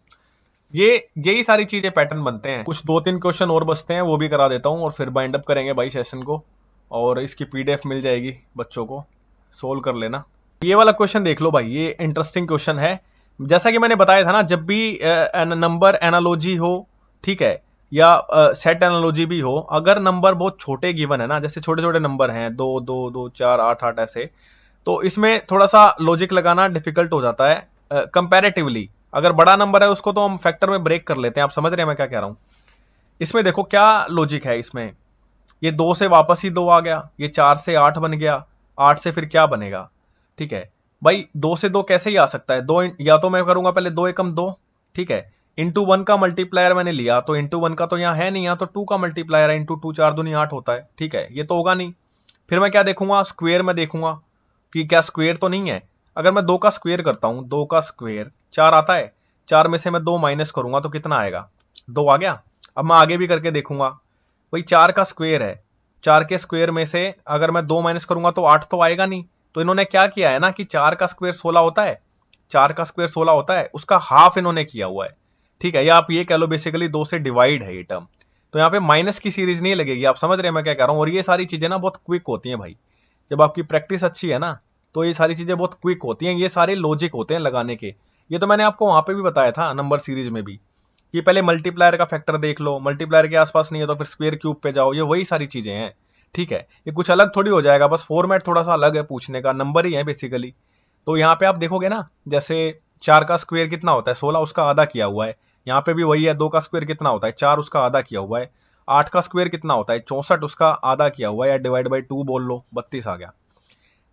ये यही सारी चीजें पैटर्न बनते हैं। कुछ 2-3 क्वेश्चन और बचते हैं, वो भी करा देता हूँ और फिर बाइंड अप करेंगे भाई सेशन को, और इसकी पीडीएफ मिल जाएगी बच्चों को, सोल्व कर लेना। ये वाला क्वेश्चन देख लो भाई, ये इंटरेस्टिंग क्वेश्चन है। जैसा कि मैंने बताया था ना, जब भी नंबर एनालॉजी हो, ठीक है, या सेट एनालॉजी भी हो, अगर नंबर बहुत छोटे गिवन है ना, जैसे छोटे छोटे नंबर हैं 2 2 2 4 8 8 ऐसे, तो इसमें थोड़ा सा लॉजिक लगाना डिफिकल्ट हो जाता है कंपैरेटिवली। अगर बड़ा नंबर है उसको तो हम फैक्टर में ब्रेक कर लेते हैं। आप समझ रहे हैं मैं क्या कह रहा हूं? इसमें देखो क्या लॉजिक है इसमें। ये 2 से वापस ही 2 आ गया, ये 4 से 8 बन गया, 8 से फिर क्या बनेगा? ठीक है भाई, 2 से 2 कैसे ही आ सकता है? 2 या तो मैं करूंगा पहले 2 एकम 2, ठीक है, इंटू 1 का मल्टीप्लायर मैंने लिया, तो इंटू 1 का तो यहाँ है नहीं, यहाँ तो 2 का मल्टीप्लायर है, इंटू 2 4 दूनी 8 होता है। ठीक है, ये तो होगा नहीं। फिर मैं क्या देखूंगा? स्क्वेयर में देखूंगा कि क्या स्क्वेयर तो नहीं है। अगर मैं 2 का स्क्वेयर करता हूं, 2 का स्क्वेयर 4 आता है, 4 में से मैं 2 माइनस करूंगा तो कितना आएगा? 2 आ गया। अब मैं आगे भी करके देखूंगा, भाई 4 का स्क्वेयर है, 4 के स्क्वेयर में से अगर मैं 2 माइनस करूंगा तो 8 तो आएगा नहीं। तो इन्होंने क्या किया है ना कि 4 का स्क्वेयर 16 होता है, 4 का स्क्वेयर 16 होता है, उसका हाफ इन्होंने किया हुआ है। ठीक है, या आप ये कह लो बेसिकली 2 से डिवाइड है ये टर्म, तो यहाँ पे माइनस की सीरीज नहीं लगेगी। आप समझ रहे हैं मैं क्या कह रहा हूँ? और ये सारी चीजें ना बहुत क्विक होती हैं भाई, जब आपकी प्रैक्टिस अच्छी है ना, तो ये सारी चीजें बहुत क्विक होती हैं, ये सारे लॉजिक होते हैं लगाने के। ये तो मैंने आपको वहां पे भी बताया था नंबर सीरीज में भी, कि पहले मल्टीप्लायर का फैक्टर देख लो, मल्टीप्लायर के आसपास नहीं है तो फिर स्क्वायर क्यूब पे जाओ, ये वही सारी चीजें हैं। ठीक है, ये कुछ अलग थोड़ी हो जाएगा, बस फॉर्मेट थोड़ा सा अलग है पूछने का, नंबर ही है बेसिकली। तो यहाँ पे आप देखोगे ना, जैसे 4 का स्क्वायर कितना होता है 16, उसका आधा किया हुआ है। यहाँ पे भी वही है, 2 का स्क्वायर कितना होता है 4, उसका आधा किया हुआ है। 8 का स्क्वायर कितना होता है 64, उसका आधा किया हुआ है, या डिवाइड बाई 2 बोल लो, 32 आ गया।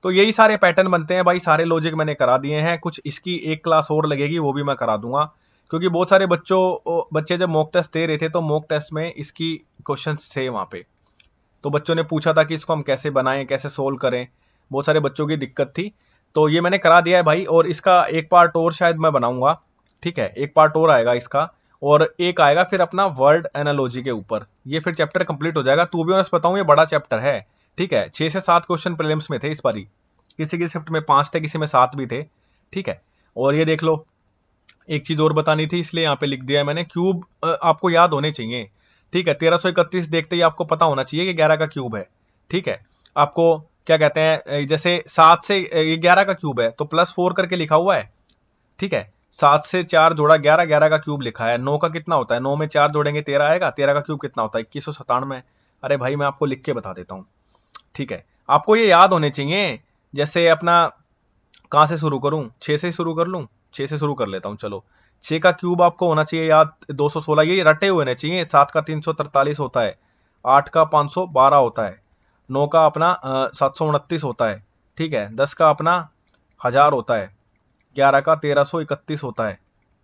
तो यही सारे पैटर्न बनते हैं भाई, सारे लॉजिक मैंने करा दिए हैं। कुछ इसकी एक क्लास और लगेगी, वो भी मैं करा दूंगा, क्योंकि बहुत सारे बच्चे जब मॉक टेस्ट दे रहे थे तो मॉक टेस्ट में इसकी क्वेश्चन थे वहां पे, तो बच्चों ने पूछा था कि इसको हम कैसे बनाएं, कैसे सोल्व करें, बहुत सारे बच्चों की दिक्कत थी। तो ये मैंने करा दिया है भाई, और इसका एक पार्ट और शायद मैं बनाऊंगा, ठीक है, एक पार्ट और आएगा इसका, और एक आएगा फिर अपना वर्ड एनालॉजी के ऊपर, ये फिर चैप्टर कंप्लीट हो जाएगा। तू भी ऑनेस्ट बताऊं, ये बड़ा चैप्टर है, ठीक है। 6 से 7 क्वेश्चन प्रीलिम्स में थे इस बारी, किसी की शिफ्ट में 5 थे, किसी में 7 भी थे, ठीक है। और ये देख लो, एक चीज और बतानी थी, इसलिए यहाँ पे लिख दिया है मैंने, क्यूब आपको याद होने चाहिए, ठीक है। 1331 देखते ही आपको पता होना चाहिए कि 11 का क्यूब है, ठीक है। आपको क्या कहते हैं, जैसे 7 से ये 11 का क्यूब है तो +4 करके लिखा हुआ है, ठीक है। 7 से 4 जोड़ा 11, 11 का क्यूब लिखा है। 9 का कितना होता है, 9 में 4 जोड़ेंगे 13 आएगा, 13 का क्यूब कितना होता है 2197। अरे भाई मैं आपको लिख के बता देता हूँ, ठीक है, आपको ये याद होने चाहिए। जैसे अपना कहां से शुरू करूं, 6 से शुरू कर लूं, 6 से शुरू कर लेता हूं, चलो। 6 का क्यूब आपको होना चाहिए याद 216, ये रटे हुए होने चाहिए। 7 का 343 होता है, 8 का 512 होता है, 9 का अपना 729 होता है, ठीक है, 10 का अपना 1000 होता है, 11 का 1331 होता है,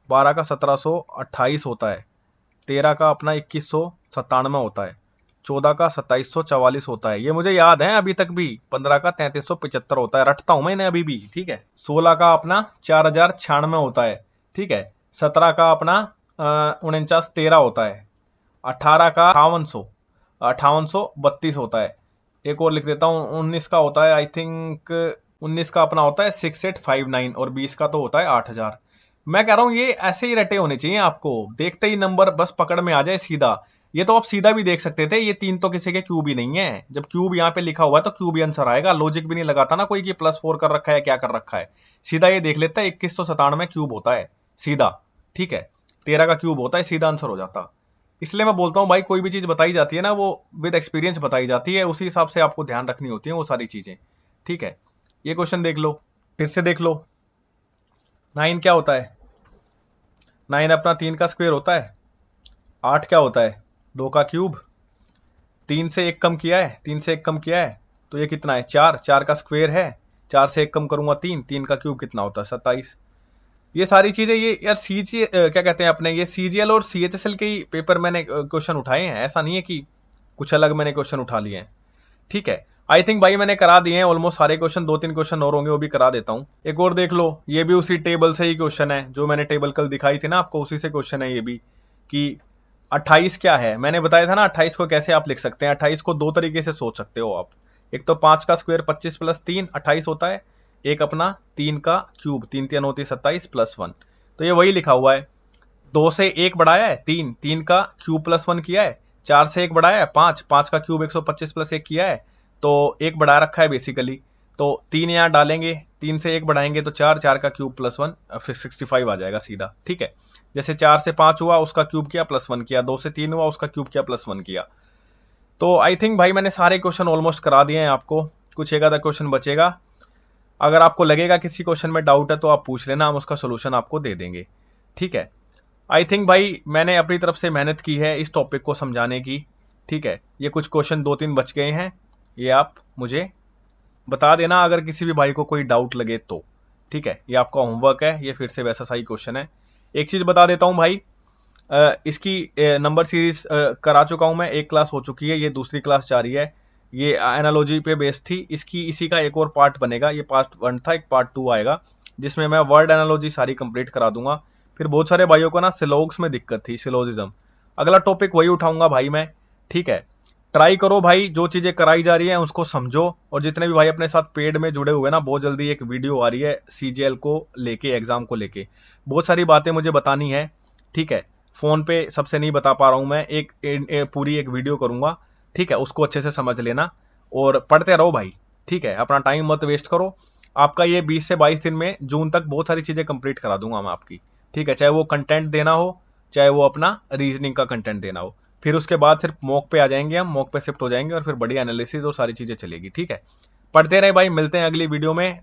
12 का 1728 होता है, 13 का अपना 2197 होता है, 14 का 2744 होता है, ये मुझे याद है अभी तक भी। 15 का 3375 होता है, रटता हूं मैंने अभी भी, ठीक है। 16 का अपना 4096 होता है, ठीक है। 17 का अपना 4913 होता है, 18 का 5832 होता है। एक और लिख देता हूँ, 19 का होता है आई थिंक, 19 का अपना होता है 6859, और 20 का तो होता है 8000। मैं कह रहा हूं ये ऐसे ही रटे होने चाहिए, आपको देखते ही नंबर बस पकड़ में आ जाए सीधा। ये तो आप सीधा भी देख सकते थे, ये 3 तो किसी के क्यूब ही नहीं है। जब क्यूब यहाँ पे लिखा हुआ है तो क्यूब ही आंसर आएगा, लॉजिक भी नहीं लगाता ना कोई कि +4 कर रखा है, क्या कर रखा है। सीधा ये देख लेता है 2197 क्यूब होता है सीधा, ठीक है। 13 का क्यूब होता है, सीधा आंसर हो जाता। इसलिए मैं बोलता हूँ भाई, कोई भी चीज बताई जाती है ना, वो विद एक्सपीरियंस बताई जाती है, उसी हिसाब से आपको ध्यान रखनी होती है वो सारी चीजें, ठीक है। ये क्वेश्चन देख लो, फिर से देख लो। 9 क्या होता है, 9 अपना 3 का स्क्वायर होता है। 8 क्या होता है, 2 का क्यूब। 3 से 1 कम किया है, 3 से 1 कम किया है, तो ये कितना है 4, 4 का स्क्वायर है। 4 से 1 कम करूंगा 3, 3 का क्यूब कितना होता है 27। ये सारी चीजें, ये यार सीजी क्या कहते हैं अपने, ये सीजीएल और सीएचएसएल के ही पेपर मैंने क्वेश्चन उठाए हैं, ऐसा नहीं है कि कुछ अलग मैंने क्वेश्चन उठा लिए हैं, ठीक है। आई थिंक भाई मैंने करा दिए हैं ऑलमोस्ट सारे क्वेश्चन, 2-3 क्वेश्चन और होंगे वो भी करा देता हूं। एक और देख लो, ये भी उसी टेबल से ही क्वेश्चन है, जो मैंने टेबल कल दिखाई थी ना आपको, उसी से क्वेश्चन है ये भी, कि 28 क्या है। मैंने बताया था ना 28 को कैसे आप लिख सकते हैं। 28 को 2 तरीके से सोच सकते हो आप। एक तो 5 का स्क्वायर 25 + 3 28 होता है, एक अपना 3 का क्यूब, 3 3 होती 27 +1, तो ये वही लिखा हुआ है। 2 से 1 बढ़ाया है 3, 3 का क्यूब +1 किया है। 4 से 1 बढ़ाया है 5, 5 का क्यूब 125 + 1 किया है, तो 1 बढ़ा रखा है बेसिकली। तो 3 यहाँ डालेंगे, 3 से 1 बढ़ाएंगे तो 4, 4 का क्यूब +1 फिर 65 आ जाएगा सीधा, ठीक है। जैसे 4 से 5 हुआ उसका क्यूब किया +1 किया, 2 से 3 हुआ उसका क्यूब किया +1 किया। तो आई थिंक भाई मैंने सारे क्वेश्चन ऑलमोस्ट करा दिए हैं आपको, कुछ एक आधा क्वेश्चन बचेगा। अगर आपको लगेगा किसी क्वेश्चन में डाउट है तो आप पूछ लेना, हम उसका सोल्यूशन आपको दे देंगे, ठीक है। आई थिंक भाई मैंने अपनी तरफ से मेहनत की है इस टॉपिक को समझाने की, ठीक है। ये कुछ क्वेश्चन 2-3 बच गए हैं, ये आप मुझे बता देना अगर किसी भी भाई को कोई डाउट लगे तो, ठीक है। ये आपका होमवर्क है, ये फिर से वैसा सही क्वेश्चन है। एक चीज बता देता हूं भाई, इसकी नंबर सीरीज करा चुका हूं मैं, एक क्लास हो चुकी है, ये दूसरी क्लास जा रही है। ये एनालॉजी पे बेस्ड थी, इसकी इसी का एक और पार्ट बनेगा। ये पार्ट 1 था, एक पार्ट 2 आएगा जिसमें मैं वर्ड एनालॉजी सारी कंप्लीट करा दूंगा। फिर बहुत सारे भाइयों को ना सिलोग्स में दिक्कत थी, सिलोजिज्म, अगला टॉपिक वही उठाऊंगा भाई मैं, ठीक है। ट्राई करो भाई, जो चीजें कराई जा रही है उसको समझो। और जितने भी भाई अपने साथ पेड में जुड़े हुए ना, बहुत जल्दी एक वीडियो आ रही है सीजीएल को लेके, एग्जाम को लेके, बहुत सारी बातें मुझे बतानी है, ठीक है। फोन पे सबसे नहीं बता पा रहा हूं मैं, पूरी एक वीडियो करूंगा, ठीक है। उसको अच्छे से समझ लेना और पढ़ते रहो भाई, ठीक है। अपना टाइम मत वेस्ट करो। आपका ये 20 से 22 दिन में जून तक बहुत सारी चीजें कंप्लीट करा दूंगा मैं आपकी, ठीक है। चाहे वो कंटेंट देना हो, चाहे वो अपना रीजनिंग का कंटेंट देना हो। फिर उसके बाद सिर्फ मॉक पे आ जाएंगे, हम मॉक पे शिफ्ट हो जाएंगे और फिर बढ़िया एनालिसिस और सारी चीज़ें चलेगी। ठीक है, पढ़ते रहे भाई, मिलते हैं अगली वीडियो में।